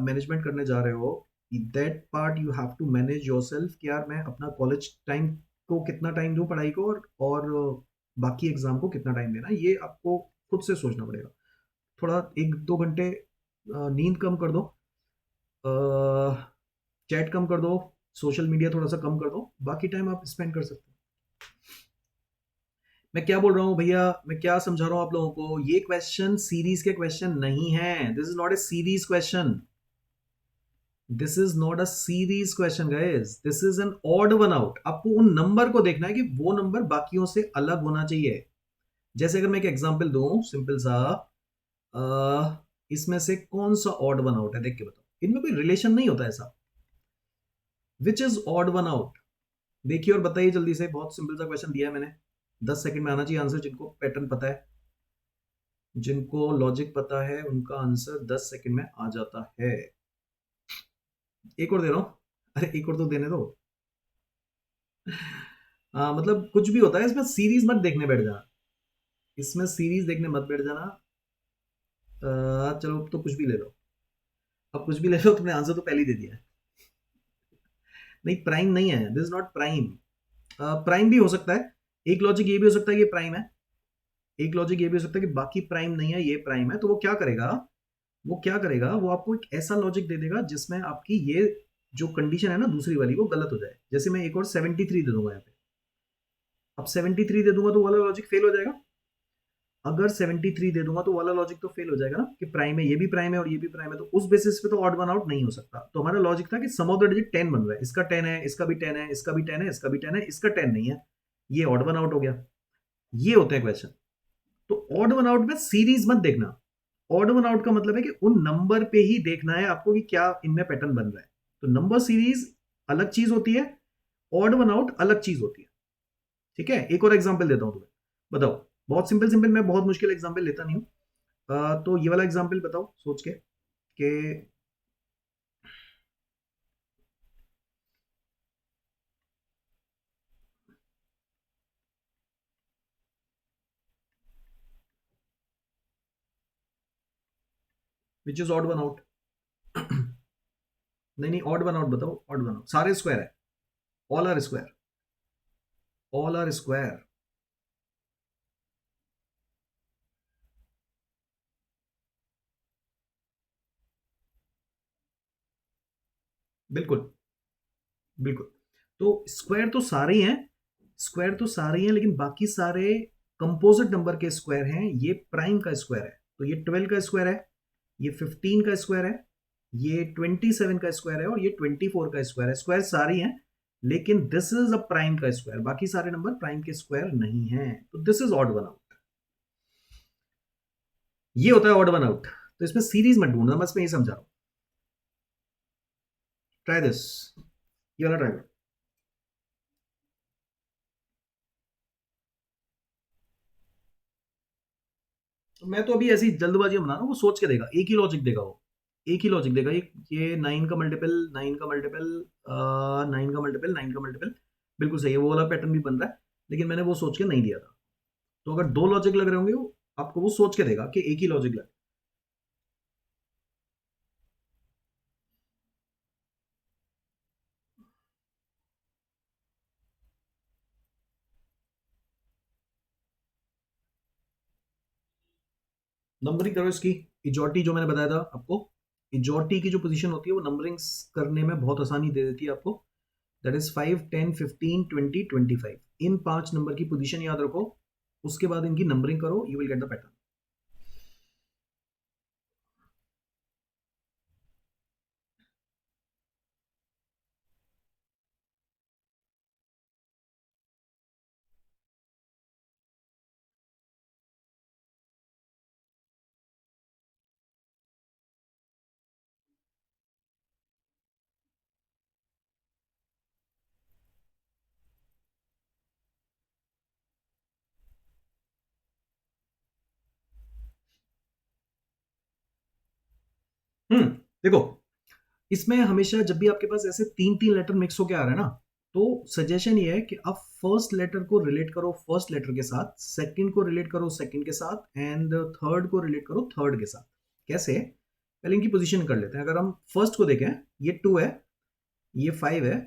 मैनेजमेंट करने जा रहे हो, that part you have to manage yourself कि यार मैं अपना कॉलेज टाइम को कितना टाइम दूं पढ़ाई को, और बाकी एग्जाम को कितना टाइम देना, ये आपको खुद से सोचना पड़ेगा। थोड़ा 1-2 घंटे नींद कम कर दो, चैट कम कर दो, सोशल मीडिया थोड़ा सा कम कर दो, बाकी टाइम आप स्पेंड कर सकते हो। मैं क्या बोल रहा हूँ भैया, मैं क्या समझा रहा हूँ आप लोगों को, ये क्वेश्चन सीरीज के क्वेश्चन नहीं है, this is not a series question, this is not a series question guys, this is an odd one out. आपको उन नंबर को देखना है कि वो नंबर बाकियों से अलग होना चाहिए। जैसे अगर मैं एक एग्जांपल दूं सिंपल सा, इसमें से कौन सा ऑड वन आउट है देख के बताओ, इनमें कोई रिलेशन नहीं होता ऐसा, विच इज ऑड वन आउट, देखिए और बताइए जल्दी से, बहुत सिंपल सा क्वेश्चन दिया है मैंने, 10 सेकंड में आना चाहिए आंसर, जिनको पैटर्न पता है, जिनको लॉजिक पता है उनका आंसर 10 सेकंड में आ जाता है। एक और दे रहा हूं, अरे एक और तो देने दो। मतलब कुछ भी होता है इसमें, सीरीज मत देखने बैठ जाना, इसमें सीरीज देखने मत बैठ जाना। चलो तो कुछ भी ले लो, अब कुछ भी ले लो, तुमने आंसर तो पहले ही दे दिया है। नहीं, प्राइम नहीं है, this is not prime. Prime भी हो सकता है, एक लॉजिक ये भी हो सकता है कि प्राइम है, एक लॉजिक ये भी हो सकता है कि बाकी प्राइम नहीं है, ये प्राइम है। तो वो क्या करेगा, वो क्या करेगा, वो आपको एक ऐसा लॉजिक दे देगा जिसमें आपकी ये जो कंडीशन है ना दूसरी वाली, वो गलत हो जाए। जैसे मैं एक और 73 दे दूंगा यहाँ पे, अब 73 दे दूंगा तो वाला लॉजिक फेल हो जाएगा। अगर 73 दे दूंगा तो वाला लॉजिक तो फेल हो जाएगा ना, कि प्राइम है, ये भी प्राइम है और ये भी प्राइम है, तो उस बेसिस पे तो ऑड वन आउट नहीं हो सकता। तो हमारा लॉजिक था कि सम ऑफ द डिजिट 10 बन रहा है, इसका 10 है, इसका भी 10 है, इसका भी 10 है, इसका भी 10 है, इसका 10 नहीं है, ये ऑड वन आउट हो गया। ये होते हैं क्वेश्चन। तो ऑड वन आउट में सीरीज मत देखना। ऑड वन आउट का मतलब है कि उन नंबर पे ही देखना है आपको कि क्या इनमें पैटर्न बन रहा है। तो नंबर सीरीज अलग चीज होती है, ऑड वन आउट अलग चीज होती है। ठीक है, एक और एग्जांपल देता हूं तुम्हें, बताओ। बहुत सिंपल सिंपल, मैं बहुत मुश्किल एग्जांपल लेता नहीं हूं। तो ये वाला एग्जांपल बताओ सोच के कि which is odd one out. नहीं नहीं, ऑड वन आउट बताओ, ऑड वन आउट सारे स्क्वायर है, all are square, all are square. बिल्कुल बिल्कुल। तो स्क्वायर तो सारे ही हैं, स्क्वायर तो सारे ही हैं, लेकिन बाकी सारे कंपोजिट नंबर के स्क्वायर हैं। ये प्राइम का स्क्वायर है, तो ये 12 का स्क्वायर है, ये 15 का स्क्वायर है, ये 27 का स्क्वायर है और ये 24 का स्क्वायर है। स्क्वायर सारे ही हैं, लेकिन दिस इज अ प्राइम का स्क्वायर, बाकी सारे नंबर प्राइम के स्क्वायर नहीं है। तो this is odd one out, ये होता है ऑड वन आउट। तो इसमें सीरीज मत ढूंढना, बस मैं ये समझा रहा हूं। ट्राई दिस, ये वाला ट्राई करो। तो मैं तो अभी ऐसी जल्दबाजी में बना रहा हूँ, वो सोच के देगा, एक ही लॉजिक देगा वो, एक ही लॉजिक देगा। ये 9 का मल्टीपल, 9 का मल्टीपल, 9 का मल्टीपल, 9 का मल्टीपल, बिल्कुल सही है, वो वाला पैटर्न भी बन रहा है, लेकिन मैंने वो सोच के नहीं दिया था। तो अगर दो लॉजिक लग रहे होंगे, वो आपको वो सोच के देगा कि एक ही लॉजिक लग। नंबरिंग करो इसकी, इजॉटी जो मैंने बताया था आपको, इजॉटी की जो पोजीशन होती है वो नंबरिंग करने में बहुत आसानी दे देती है आपको। दैट इज 5, 10, 15, 20, 25, इन 5 नंबर की पोजीशन याद रखो, उसके बाद इनकी नंबरिंग करो, you will get the pattern. देखो, इसमें हमेशा जब भी आपके पास ऐसे तीन तीन लेटर मिक्स होके आ रहा है ना, तो सजेशन ये है कि आप फर्स्ट लेटर को रिलेट करो फर्स्ट लेटर के साथ, सेकंड को रिलेट करो सेकंड के साथ, एंड थर्ड को रिलेट करो थर्ड के साथ। कैसे, पहले इनकी पोजीशन कर लेते हैं। अगर हम फर्स्ट को देखें, ये 2 है, ये 5 है,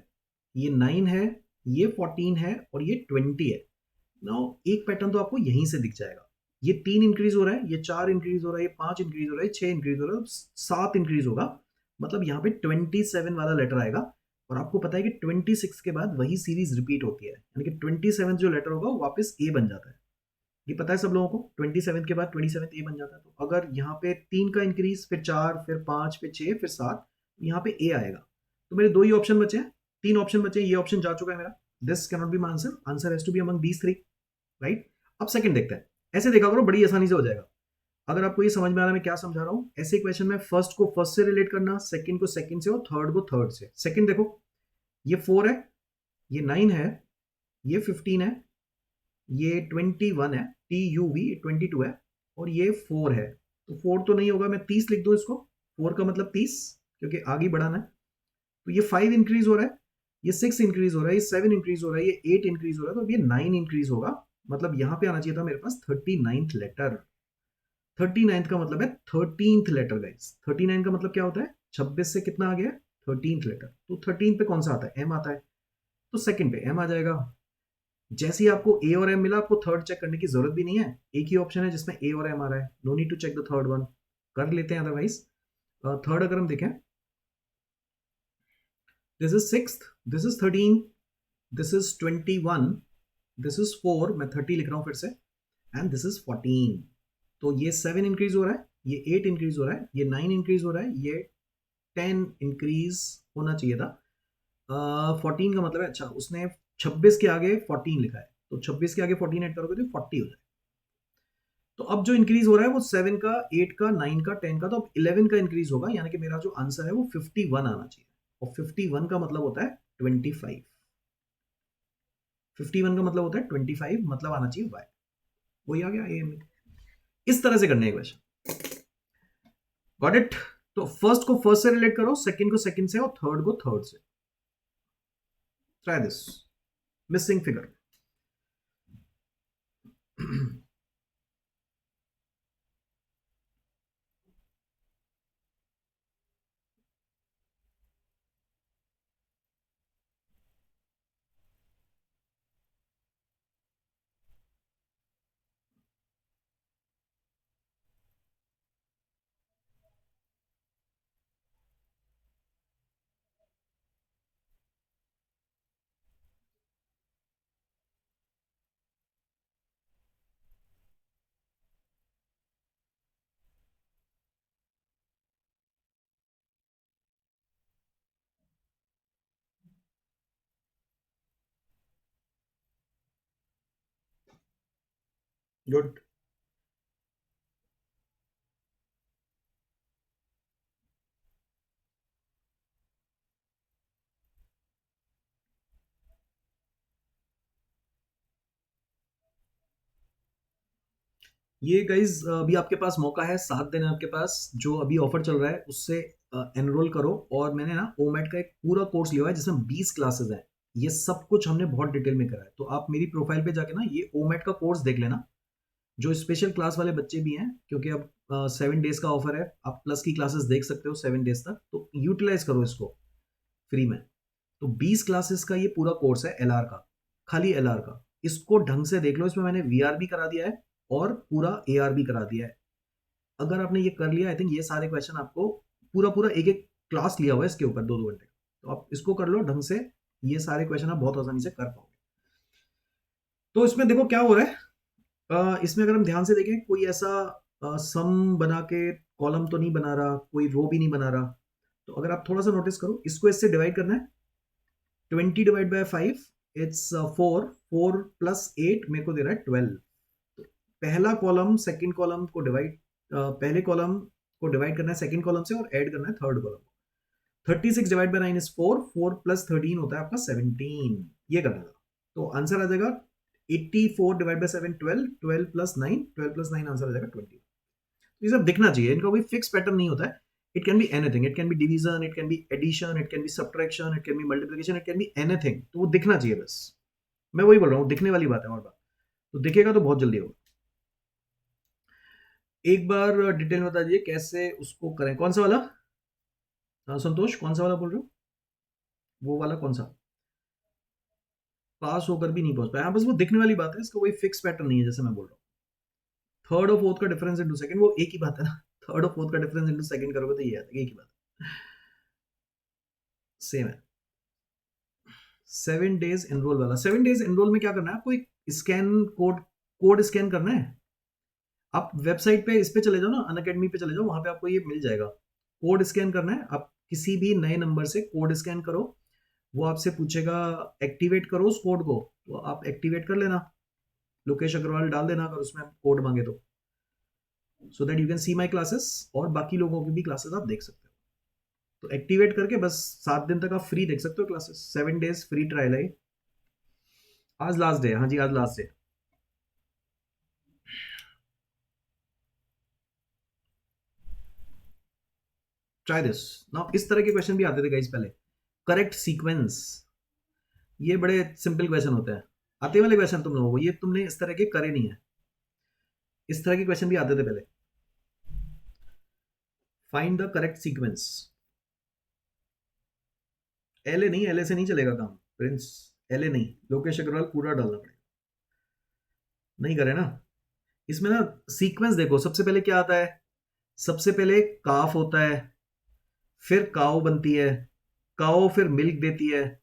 ये 9 है, ये 14 है और ये 20 है। नाउ एक पैटर्न तो आपको यहीं से दिख जाएगा, ये 3 इंक्रीज हो रहा है, ये 4 इंक्रीज हो रहा है, ये 5 इंक्रीज हो रहा है, 6 इंक्रीज हो रहा है, 7 इंक्रीज होगा। मतलब यहाँ पे 27 वाला लेटर आएगा। और आपको पता है कि 26 के बाद वही सीरीज रिपीट होती है, यानी कि 27 जो लेटर होगा वो वापस ए बन जाता है। ये पता है सब लोगों को, 27 के बाद 27 ए बन जाता है। तो अगर यहाँ पे 3 का इंक्रीज, फिर 4, फिर 5, फिर 6, फिर 7, यहाँ पे ए आएगा। तो मेरे दो ही ऑप्शन बचे हैं, 3 ऑप्शन बचे हैं, ये ऑप्शन जा चुका है मेरा। This can not be my answer, answer has to be among these 3, right. अब सेकंड देखते हैं, ऐसे देखा करो, बड़ी आसानी से हो जाएगा। अगर आपको ये समझ में आ रहा है मैं क्या समझा रहा हूं, ऐसे क्वेश्चन में फर्स्ट को फर्स्ट से रिलेट करना, सेकंड को सेकंड से और थर्ड को थर्ड से। सेकंड देखो, ये 4 है, ये 9 है, ये 15 है, ये 21 है, TUV 22 है, और ये 4 है। तो 4 तो नहीं होगा, मैं 30 लिख दूं इसको, 4 का मतलब 30, क्योंकि आगे बढ़ाना है। तो ये 5 इंक्रीज हो रहा है, ये 6 इंक्रीज हो रहा है, ये 7 इंक्रीज हो रहा है, ये 8 इंक्रीज हो रहा है, तो अब ये 9 इंक्रीज होगा। मतलब यहां पे आना चाहिए था मेरे पास 39th लेटर। 39th का मतलब है 13th लेटर गाइस। 39 का मतलब क्या होता है, 26 से कितना आ गया, 13th लेटर, तो 13 पे कौन सा आता है? एम आता है, तो सेकंड पे एम आ जाएगा। जैसे ही आपको ए और एम मिला, आपको थर्ड चेक करने की जरूरत भी नहीं है, एक ही ऑप्शन है जिसमें ए और एम आ रहा है, no need to check the third one. कर लेते हैं अदरवाइज। थर्ड अगर हम देखें, this is sixth, this is 13, this is 21, this is 4, मैं 30 लिख रहा हूं फिर से, एंड दिस इज 14। तो ये 7 इंक्रीज हो रहा है, ये 8 इंक्रीज हो रहा है, ये 9 इंक्रीज हो रहा है, ये 10 इंक्रीज होना चाहिए था। 14 का मतलब है, अच्छा उसने 26 के आगे 14 लिखा है, तो 26 के आगे 14 ऐड करोगे तो 40 हो जाए। तो अब जो इंक्रीज हो रहा है वो 7 का, 8 का, 9 का, 10 का, तो अब 11 का इंक्रीज होगा, यानी कि मेरा जो आंसर है वो 51 आना चाहिए। और 51 का मतलब होता है 25। 51 का मतलब होता है 25, मतलब आना चाहिए वाई। वही आ गया ए में। इस तरह से करने है क्वेश्चन। Got it? तो फर्स्ट को फर्स्ट से रिलेट करो, सेकंड को सेकंड से, और थर्ड को थर्ड से। Try this missing figure. Good. ये गाइज अभी आपके पास मौका है, 7 दिन है आपके पास, जो अभी ऑफर चल रहा है उससे एनरोल करो। और मैंने ना ओमेट का एक पूरा कोर्स लिया है जिसमें 20 क्लासेस हैं। ये सब कुछ हमने बहुत डिटेल में करा है, तो आप मेरी प्रोफाइल पे जाके ना ये ओमेट का कोर्स देख लेना। जो स्पेशल क्लास वाले बच्चे भी हैं, क्योंकि अब 7 डेज का ऑफर है, आप प्लस की क्लासेस देख सकते हो 7 डेज तक, तो यूटिलाइज करो इसको फ्री में। तो 20 क्लासेस का ये पूरा कोर्स है एलआर का, खाली एलआर का। इसको ढंग से देख लो, इसमें मैंने वीआर भी करा दिया है और पूरा एआर भी करा दिया है। अगर आपने ये कर लिया, आई थिंक ये सारे क्वेश्चन आपको पूरा पूरा एक एक क्लास लिया हुआ है इसके ऊपर 2-2 घंटे, तो आप इसको कर लो ढंग से, ये सारे क्वेश्चन आप बहुत आसानी से कर पाओगे। तो इसमें देखो क्या हो रहा है, इसमें अगर हम ध्यान से देखें, कोई ऐसा सम बना के कॉलम तो नहीं बना रहा, कोई रो भी नहीं बना रहा। तो अगर आप थोड़ा सा नोटिस करो, इसको इससे डिवाइड करना है, 20 डिवाइड बाय 5, इट्स 4, 4 प्लस 8 मेरे को दे रहा है 12। तो पहला कॉलम सेकंड कॉलम को डिवाइड, पहले कॉलम को डिवाइड करना है सेकंड कॉलम से, और ऐड करना है थर्ड कॉलम को। 36 डिवाइड बाय 9 इज 4, 4 प्लस 13 होता है आपका 17, ये करना था। तो आंसर आ जाएगा 84 divide by 7, 12, 12 plus 9, 12 plus 9 answer आ जाएगा 20। तो ये सब दिखना चाहिए, इनका कोई फिक्स पैटर्न नहीं होता है। It can be anything, it can be division, it can be addition, it can be subtraction, it can be multiplication, it can be anything, तो वो दिखना चाहिए बस। मैं वही बोल रहा हूँ, दिखने वाली बात है, और बात तो दिखेगा तो बहुत जल्दी होगा। एक बार डिटेल में बता दीजिए कैसे उसको करें, कौन सा वाला? संतोष, कौन सा वाला बोल रहे हो? वो वाला कौन सा? पास होकर भी नहीं पहुंच पाया? हाँ, बस वो दिखने वाली बात है, इसका कोई फिक्स पैटर्न नहीं है, जैसे मैं बोल रहा हूँ। थर्ड और फोर्थ का डिफरेंस इनटू सेकंड, वो एक ही बात है ना। थर्ड और फोर्थ का डिफरेंस इनटू सेकंड करोगे तो ये आता है, एक ही बात है, सेम है। 7 डेज एनरोल वाला, 7 डेज एनरोल में क्या करना है आपको? एक स्कैन कोड, कोड स्कैन करना है। आप वेबसाइट पे इस पे चले जाओ ना, अनअकैडमी पे चले जाओ, वहां पे आपको ये मिल जाएगा। कोड स्कैन करना है, आप किसी भी नए नंबर से कोड स्कैन करो, वो आपसे पूछेगा एक्टिवेट करो उस कोड को, तो आप एक्टिवेट कर लेना, लोकेश अग्रवाल डाल देना अगर उसमें कोड मांगे तो, सो that you can see my classes, और बाकी लोगों की भी क्लासेस आप देख सकते हो। तो एक्टिवेट करके बस 7 दिन तक आप फ्री देख सकते हो क्लासेस, 7 डेज फ्री ट्रायल है। आज लास्ट डे है, हाँ जी आज last day. Try this now. इस तरह के क्वेश्चन भी आते थे गाइस पहले, करेक्ट सीक्वेंस, ये बड़े सिंपल क्वेश्चन होते हैं। आते वाले क्वेश्चन तुम लोगों को, ये तुमने इस तरह के करे नहीं है, इस तरह के क्वेश्चन भी आते थे पहले। Find the correct sequence. L A नहीं, एल ए से नहीं चलेगा काम प्रिंस, एल ए नहीं, लोकेश अग्रवाल पूरा डालना पड़ेगा, नहीं करे ना। इसमें ना सीक्वेंस देखो, सबसे पहले क्या आता है, सबसे पहले काफ होता है, फिर काऊ बनती है, काऊ फिर मिल्क देती है,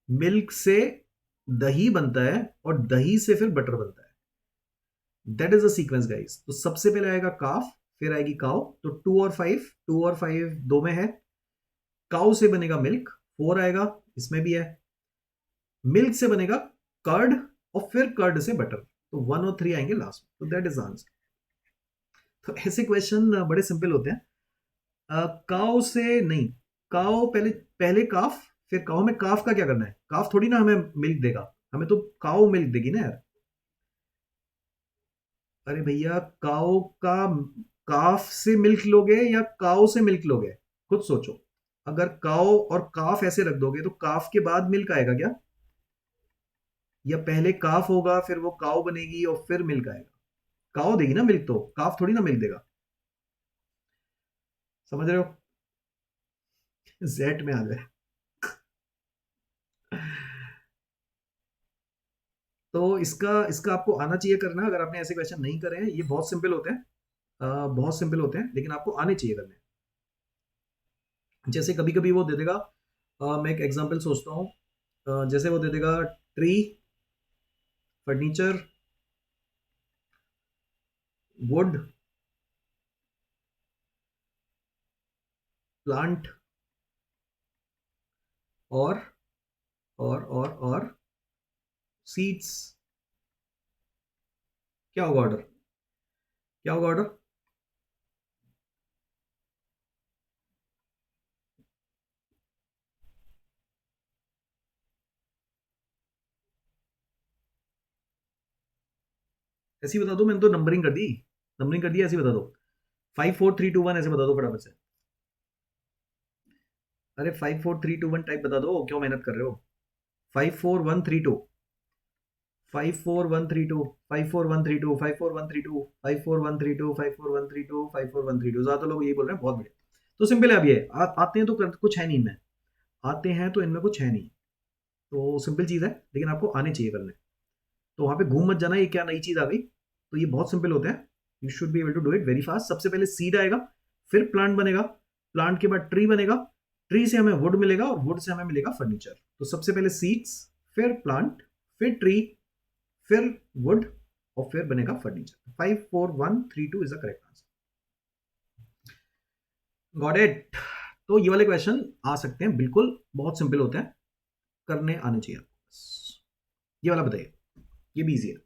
मिल्क से दही बनता है, और दही से फिर बटर बनता है। That is a sequence guys. तो सबसे पहले आएगा काफ, फिर आएगी काऊ, तो 2 और 5 दो में है, काऊ से बनेगा मिल्क, 4 आएगा, इसमें भी है, मिल्क से बनेगा कर्ड, और फिर कर्ड से बटर, तो 1 और 3 आएंगे लास्ट में, तो दैट इज आंसर। तो ऐसे क्वेश्चन बड़े सिंपल होते हैं। काऊ से नहीं, काऊ पहले, पहले काफ, फिर काऊ में काफ का क्या करना है, काफ थोड़ी ना हमें मिल्क देगा, हमें तो काऊ मिल्क देगी ना यार। अरे भैया, काऊ का, काफ से मिल्क लोगे या काऊ से मिल्क लोगे, खुद सोचो। अगर काऊ और काफ ऐसे रख दोगे तो काफ के बाद मिल्क आएगा क्या, या पहले काफ होगा फिर वो काऊ बनेगी और फिर मिल्क आएगा। काऊ देगी ना मिल्क, तो काफ थोड़ी ना मिल्क देगा, समझ रहे हो। जेट में आ जाए। तो इसका इसका आपको आना चाहिए करना, अगर आपने ऐसे क्वेश्चन नहीं करे हैं, ये बहुत सिंपल होते हैं, बहुत सिंपल होते हैं, लेकिन आपको आने चाहिए करने। जैसे कभी कभी वो दे देगा, मैं एक एग्जांपल सोचता हूँ, जैसे वो दे देगा ट्री, फर्नीचर, वुड, प्लांट, और और सीड्स। क्या होगा ऑर्डर, क्या होगा ऑर्डर। ऐसे ही बता दो, मैंने तो नंबरिंग कर दी, नंबरिंग कर दी, ऐसे ही बता दो, 5 4 3 2 1 ऐसे बता दो फटाफट से। अरे 5 4 3 2 1 टाइप बता दो, क्यों मेहनत कर रहे हो। 5 4 1 3 2, 5 4 1 3 2, 5 4 1 3 2, 5 4 1 3 2, 5 4 1 3 2, 5 4 1 3 2, 5 4 1 3 2, ज्यादा लोग यही बोल रहे हैं, बहुत बढ़िया। तो सिंपल है, अब ये आते हैं तो कुछ है नहीं इनमें, आते हैं तो इनमें कुछ है नहीं, तो सिंपल चीज है, लेकिन आपको आने चाहिए करने। तो वहां पे घूम मत जाना, ये क्या नई चीज आ गई, तो ये बहुत सिंपल होते हैं, you should be able to do it very fast. सबसे पहले सीड आएगा, फिर प्लांट बनेगा, प्लांट के बाद ट्री बनेगा, ट्री से हमें वुड मिलेगा, और वुड से हमें मिलेगा फर्नीचर। तो सबसे पहले सीड्स, फिर प्लांट, फिर ट्री, फिर वुड, और फिर बनेगा furniture. 5 4 1 3 2 is the correct answer. Got it. तो ये वाले क्वेश्चन आ सकते हैं, बिल्कुल बहुत सिंपल होते हैं, करने आने चाहिए आपको। ये वाला बताइए, ये भी इजी है।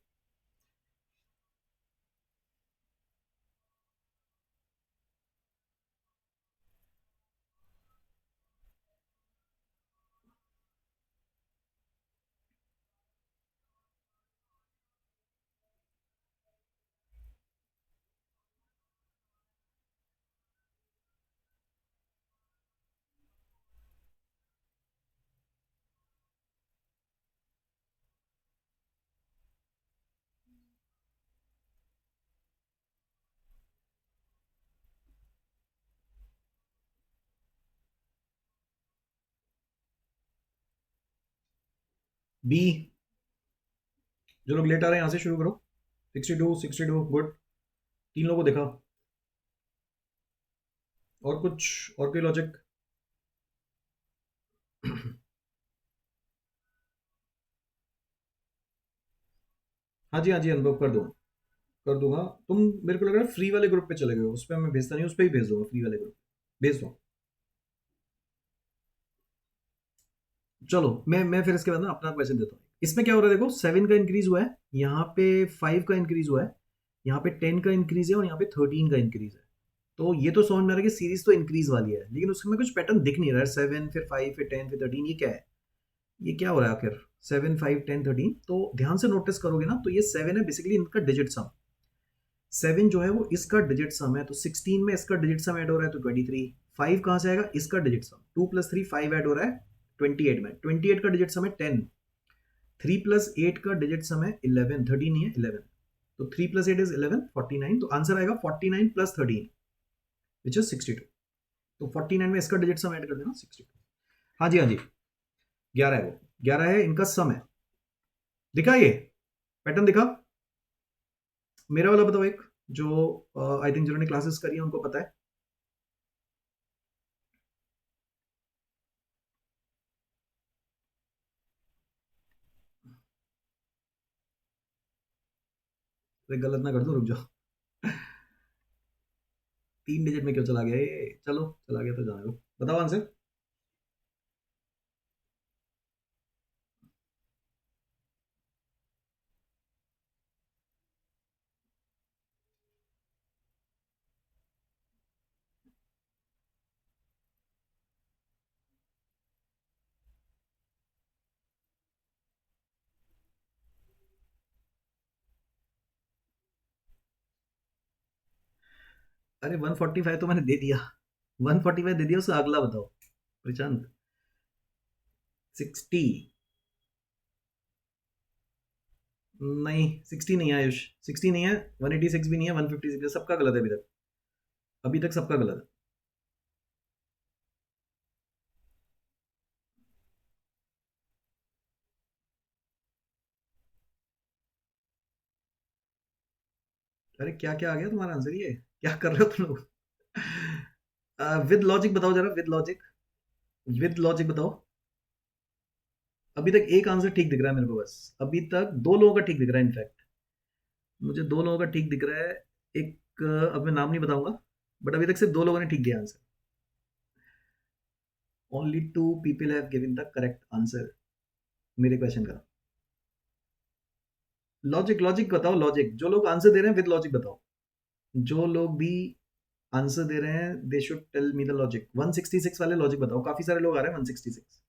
बी, जो लोग लेट आ रहे हैं यहां से शुरू करो। 62 गुड, 3 लोगों को देखा। और कुछ, और कोई लॉजिक। हाँ जी, हाँ जी, अनुभव कर दूंगा, कर दूंगा। तुम, मेरे को लग रहा है फ्री वाले ग्रुप पे चले गए हो, उस पर मैं भेजता नहीं, उस पर ही भेज दूंगा, फ्री वाले ग्रुप भेज दो। चलो, मैं फिर इसके बाद ना अपना क्वेश्चन देता हूँ। इसमें क्या हो रहा है देखो, 7 का इंक्रीज हुआ है, यहाँ पे 5 का इंक्रीज हुआ है, यहाँ पे 10 का इंक्रीज है, और यहाँ पे 13 का इंक्रीज है। तो ये तो समझ में आ रहा है कि सीरीज तो इंक्रीज वाली है, लेकिन उसमें कुछ पैटर्न दिख नहीं रहा है, 7 फिर 5 फिर 10 फिर 13, ये क्या है, ये क्या हो रहा है आखिर। 7 5 10 13, तो ध्यान से नोटिस करोगे ना, तो ये 7 है बेसिकली इनका डिजिट सम। 7 जो है वो इसका डिजिट सम है, तो 16 में इसका डिजिट सम ऐड हो रहा है, तो 23। 5 कहाँ से आएगा, इसका डिजिट सम, 2 + 3 5 ऐड हो रहा है 28 में, 28 का डिजिट सम है 10। 3 + 8 का डिजिट सम है 11, 13 नहीं है 11, तो 3 + 8 इज 11, 49, तो आंसर आएगा 49 + 13 विच इज 62। तो 49 में इसका डिजिट सम ऐड कर देना, 62। हाँ जी, हाँ जी। 11 है, वो 11 है, इनका सम है। दिखा ये पैटर्न दिखा? मेरा वाला बताओ एक, जो आई थिंक जिन्होंने क्लासेस करी है उनको पता है। अरे गलत ना कर दो, रुक जाओ। 3 डिजिट में क्यों चला गया ये? चलो चला गया तो जाने दो, बताओ आंसर। अरे 145 तो मैंने दे दिया, 145 दे दिया, उससे अगला बताओ प्रशांत। 60? नहीं 60 नहीं है आयुष, 60 नहीं है, 186 भी नहीं है, 156 है, सबका गलत है अभी तक, अभी तक सबका गलत है। अरे क्या क्या आ गया तुम्हारा आंसर, ये क्या कर रहे हो तुम लोग? विद लॉजिक बताओ जरा, विद लॉजिक, विद लॉजिक बताओ। अभी तक एक आंसर ठीक दिख रहा है मेरे को, बस अभी तक दो लोगों का ठीक दिख रहा है इनफैक्ट, मुझे दो लोगों का ठीक दिख रहा है। एक अब मैं नाम नहीं बताऊंगा, बट अभी तक सिर्फ दो लोगों ने ठीक दिया answer. Only 2 people have given the correct answer मेरे क्वेश्चन का। लॉजिक, लॉजिक बताओ, लॉजिक जो लोग आंसर दे रहे हैं विद लॉजिक बताओ, जो लोग भी आंसर दे रहे हैं they should tell me the logic. 166 वाले लॉजिक बताओ, काफी सारे लोग आ रहे हैं 166,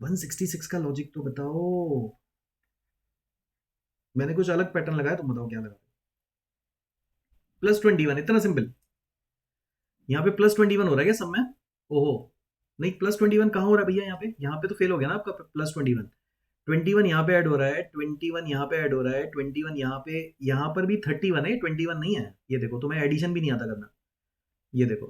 166 का लॉजिक तो बताओ। मैंने कुछ अलग पैटर्न लगाया, तुम बताओ क्या लगा। +21, इतना सिंपल। यहाँ पे +21 हो रहा है क्या सब में? ओहो, नहीं +21 कहाँ हो रहा है भैया? यहाँ पे तो फेल हो गया ना आपका +21। 21 यहाँ पे ऐड हो रहा है, 21 यहाँ पे ऐड हो रहा है, 21 यहाँ पे, यहाँ पर भी 31 है, 21 नहीं है। ये देखो, तुम्हें एडिशन भी नहीं आता करना। ये देखो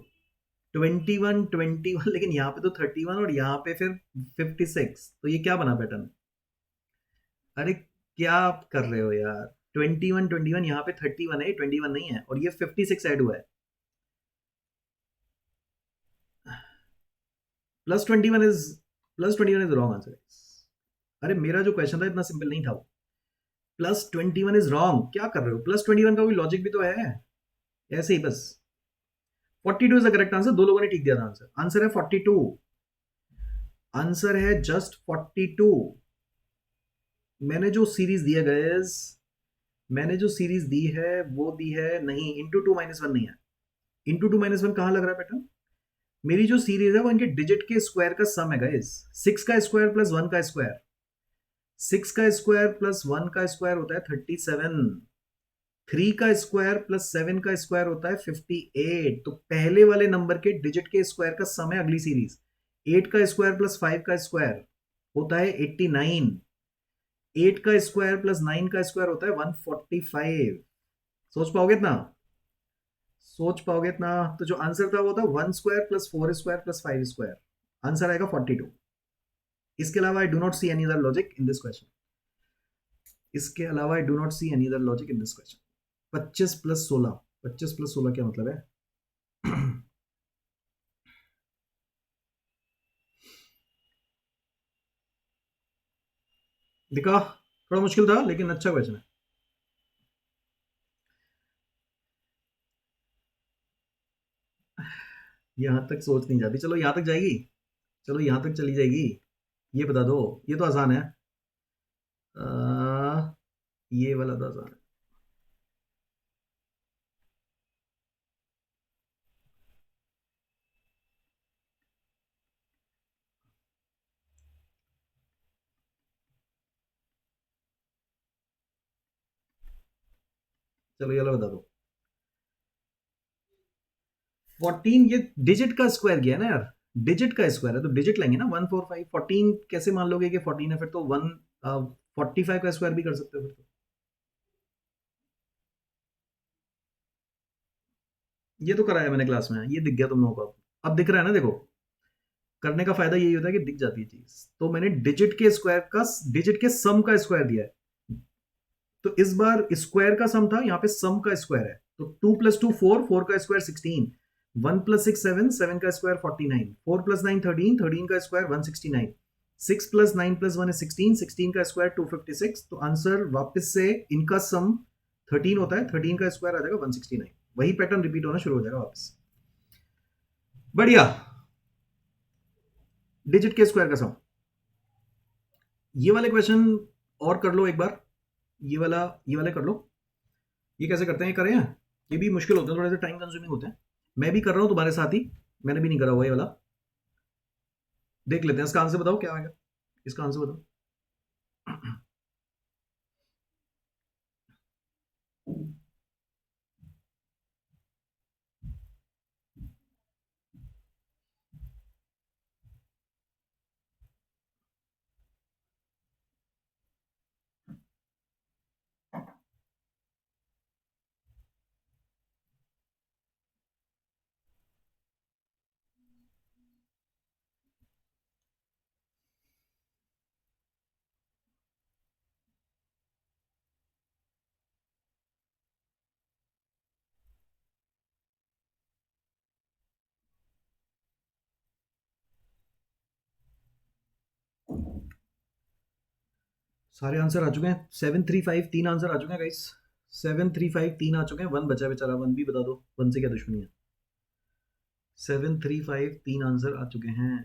21 21 लेकिन यहाँ पे तो 31 और यहाँ पे फिर 56, तो ये क्या बना पैटर्न? अरे क्या आप कर रहे हो यार? 21 यहाँ पे 31 है, 21 नहीं है, और ये 56 ऐड हुआ है। +21 इज, +21 इज रॉन्ग आंसर। अरे मेरा जो क्वेश्चन था इतना सिंपल नहीं था वो। +21 इज रॉन्ग, क्या कर रहे हो? +21 का कोई लॉजिक भी तो है, ऐसे ही बस। 42 इज द करेक्ट आंसर, दो लोगों ने ठीक दिया था आंसर, आंसर है 42, आंसर है जस्ट 42। मैंने जो सीरीज दिया गैस, मैंने जो सीरीज दी है वो दी है, नहीं इंटू टू माइनस वन नहीं है। इंटू टू माइनस वन कहाँ लग रहा है बेटा? मेरी जो सीरीज है वो इनके डिजिट के स्क्वायर का सम है गाइस। 6 का स्क्वायर प्लस 1 का स्क्वायर, 6 का स्क्वायर प्लस 1 का स्क्वायर होता है 37, 3 का स्क्वायर प्लस 7 का स्क्वायर होता है 58। तो पहले वाले नंबर के डिजिट के स्क्वायर का सम है अगली सीरीज। 8 का स्क्वायर प्लस 5 का स्क्वायर होता है 89, 8 का स्क्वायर प्लस 9 का स्क्वायर होता है 145। सोच पाओगे इतना? सोच पाओगे इतना? तो जो आंसर था वो था 1 square plus 4 square plus 5 square, answer आएगा 42। इसके अलावा I do not see any other logic in this question, इसके अलावा I do not see any other logic in this question. 25 + 16, 25 + 16 क्या मतलब है? लिखा, थोड़ा मुश्किल था लेकिन अच्छा क्वेश्चन है। यहाँ तक सोच नहीं जाती, चलो यहाँ तक जाएगी, चलो यहाँ तक चली जाएगी। ये बता दो, ये तो आसान है। आ, ये वाला तो आसान है। चलो ये वाला बता दो। 14, ये डिजिट का स्क्वायर किया है ना यार, डिजिट का स्क्वायर है तो डिजिट लेंगे ना, 145। 14 कैसे मान लोगे कि 14 है? फिर तो 145 का स्क्वायर भी कर सकते हो फिर तो। ये तो कराया मैंने क्लास में, ये दिख गया तुम लोगों को, अब दिख रहा है ना देखो। करने का फायदा यही होता है कि दिख जाती है चीज। तो मैंने डिजिट के सम का स्क्वायर दिया है। तो इस बार स्क्वायर का सम था, यहाँ पे सम का स्क्वायर है। तो 2 + 2 4, 4 का स्क्वायर 16, 1 + 6 7, 7 का स्क्वायर 49, 4 + 9 13, 13 का स्क्वायर 169, 6 + 9 + 1 is 16, 16 का स्क्वायर 256। तो आंसर वापस से इनका सम 13 होता है, 13 का स्क्वायर आ जाएगा 169। वही पैटर्न रिपीट होना शुरू हो जाएगा वापस। बढ़िया, डिजिट के स्क्वायर का सम। ये वाले क्वेश्चन और कर लो एक बार, ये वाले कर लो। ये कैसे करते हैं, करें? ये भी मुश्किल होते हैं, थोड़े से टाइम कंज्यूमिंग होते हैं। मैं भी कर रहा हूं तुम्हारे साथ ही, मैंने भी नहीं करा हुआ ये वाला। देख लेते हैं इसका आंसर, बताओ क्या आएगा इसका आंसर, बताओ। सारे आंसर आ चुके हैं। 735 3 आंसर आ चुके हैं गाइस। 735 3 आ चुके हैं। 1 बचा बेचारा, 1 भी बता दो, 1 से क्या दुश्मनी है। 735 3 आंसर आ चुके हैं।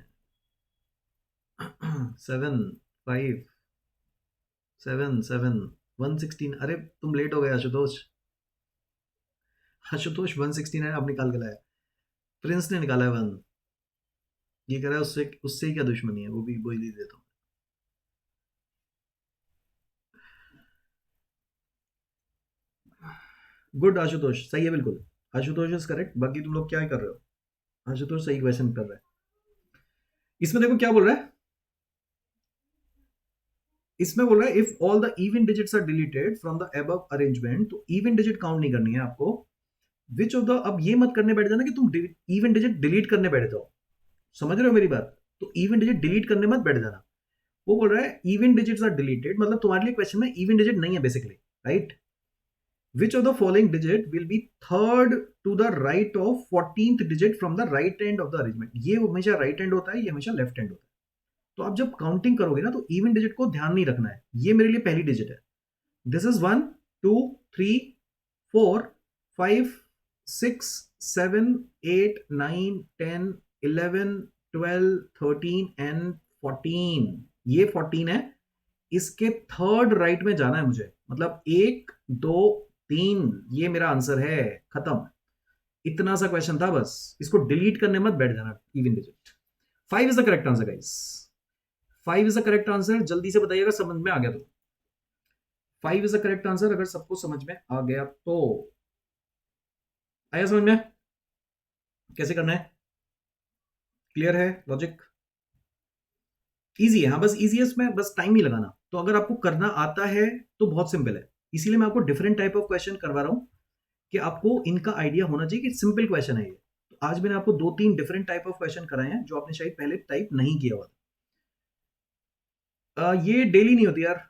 7 5 7 7 116। अरे तुम लेट हो गए आशुतोष। आशुतोष 169 आप निकाल के लाया, प्रिंस ने निकाला है 1। ये कह रहा है उससे उससे ही क्या दुश्मनी है, वो भी बोल ही देता हूँ। गुड आशुतोष, सही है बिल्कुल। Ashutosh is correct. बाकी तुम लोग क्या कर रहे हो? आशुतोष सही क्वेश्चन कर रहा है। इसमें देखो क्या बोल रहा है, इसमें बोल रहा है if all the even digits are deleted from the above arrangement. तो इवन डिजिट काउंट नहीं करनी है आपको। विच ऑफ द, अब ये मत करने बैठ जाना कि तुम इवन डिजिट डिलीट करने बैठ जाओ। समझ रहे हो मेरी बात? तो इवन डिजिट डिलीट करने मत बैठ जाना। वो बोल रहा है इवन डिजिट्स आर डिलीटेड, मतलब तुम्हारे लिए क्वेश्चन में इवन डिजिट नहीं है basically, right? Which of the following digit will be third to the right of 14th digit from the right end of the arrangement? ये हमेशा राइट हैंड होता है, ये हमेशा लेफ्ट हैंड होता है। तो आप जब काउंटिंग करोगे ना, तो इवन डिजिट को ध्यान नहीं रखना है। ये मेरे लिए पहली डिजिट है। This is 1 2 3 4 5 6 7 8 9 10 11 12 13 and 14। ये 14 है। इसके थर्ड राइट में जाना है मुझे, मतलब 1 2 3, ये मेरा आंसर है। खत्म। इतना सा क्वेश्चन था बस, इसको डिलीट करने मत बैठ जाना even digit. 5 is the correct answer guys. 5 is the correct answer. जल्दी से बताइएगा समझ में आ गया तो। 5 इज द करेक्ट आंसर अगर सबको समझ में आ गया तो। आया समझ में? कैसे करना है? क्लियर है लॉजिक? इजी है, हाँ बस इजी है, इसमें बस टाइम ही लगाना। तो अगर आपको करना आता है तो बहुत सिंपल है। इसीलिए मैं आपको डिफरेंट टाइप ऑफ क्वेश्चन करवा रहा हूं कि आपको इनका आइडिया होना चाहिए कि सिंपल क्वेश्चन है ये। तो आज मैंने आपको 2-3 डिफरेंट टाइप ऑफ क्वेश्चन कराए हैं जो आपने शायद पहले टाइप नहीं किया हुआ था। ये डेली नहीं होती यार,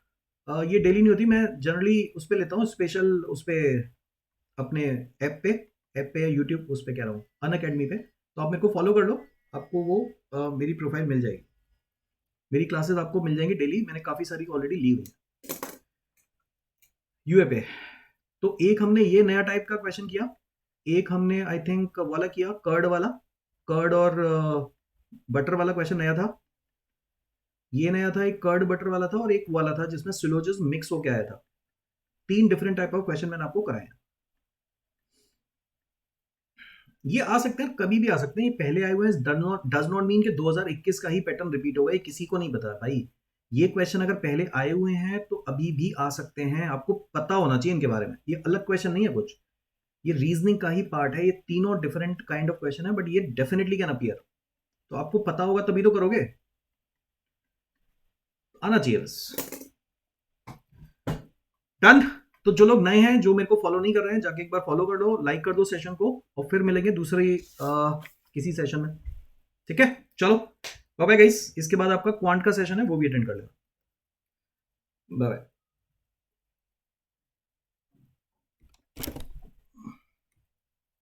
ये डेली नहीं होती। मैं जनरली उस पर लेता हूँ स्पेशल, उस पर अपने ऐप पे या यूट्यूब, उस पर कह रहा हूँ, अनअकैडमी पे। तो आप मेरे को फॉलो कर लो, आपको वो मेरी प्रोफाइल मिल जाएगी। मेरी क्लासेस आपको मिल जाएंगी डेली, मैंने काफ़ी सारी ऑलरेडी ली हुई है यूए पे। तो एक हमने ये नया टाइप का क्वेश्चन किया, एक हमने आई थिंक वाला किया कर्ड वाला, कर्ड और बटर वाला क्वेश्चन नया था। ये नया था, एक कर्ड बटर वाला था, और एक वाला था जिसमें सिलोजिज्म मिक्स होके आया था। 3 डिफरेंट टाइप ऑफ क्वेश्चन मैंने आपको कराए हैं। ये आ सकते हैं, कभी भी आ सकते हैं। ये पहले आए हुए हैं, डज नॉट मीन कि 2021 का ही पैटर्न रिपीट होगा। ये किसी को नहीं पता भाई। ये क्वेश्चन अगर पहले आए हुए हैं तो अभी भी आ सकते हैं। आपको पता होना चाहिए इनके बारे में। ये अलग क्वेश्चन नहीं है कुछ, ये रीजनिंग का ही पार्ट है। ये तीनों डिफरेंट काइंड ऑफ क्वेश्चन है, बट ये डेफिनेटली कैन अपीयर। तो आपको पता होगा तभी तो करोगे, आना चाहिए बस। डन। तो जो लोग नए हैं, जो मेरे को फॉलो नहीं कर रहे हैं, जाके एक बार फॉलो कर लो, लाइक कर दो सेशन को, और फिर मिलेंगे दूसरी किसी सेशन में। ठीक है, चलो बाय बाय गाइस। इसके बाद आपका क्वांट का सेशन है, वो भी अटेंड कर लेना। Bye bye.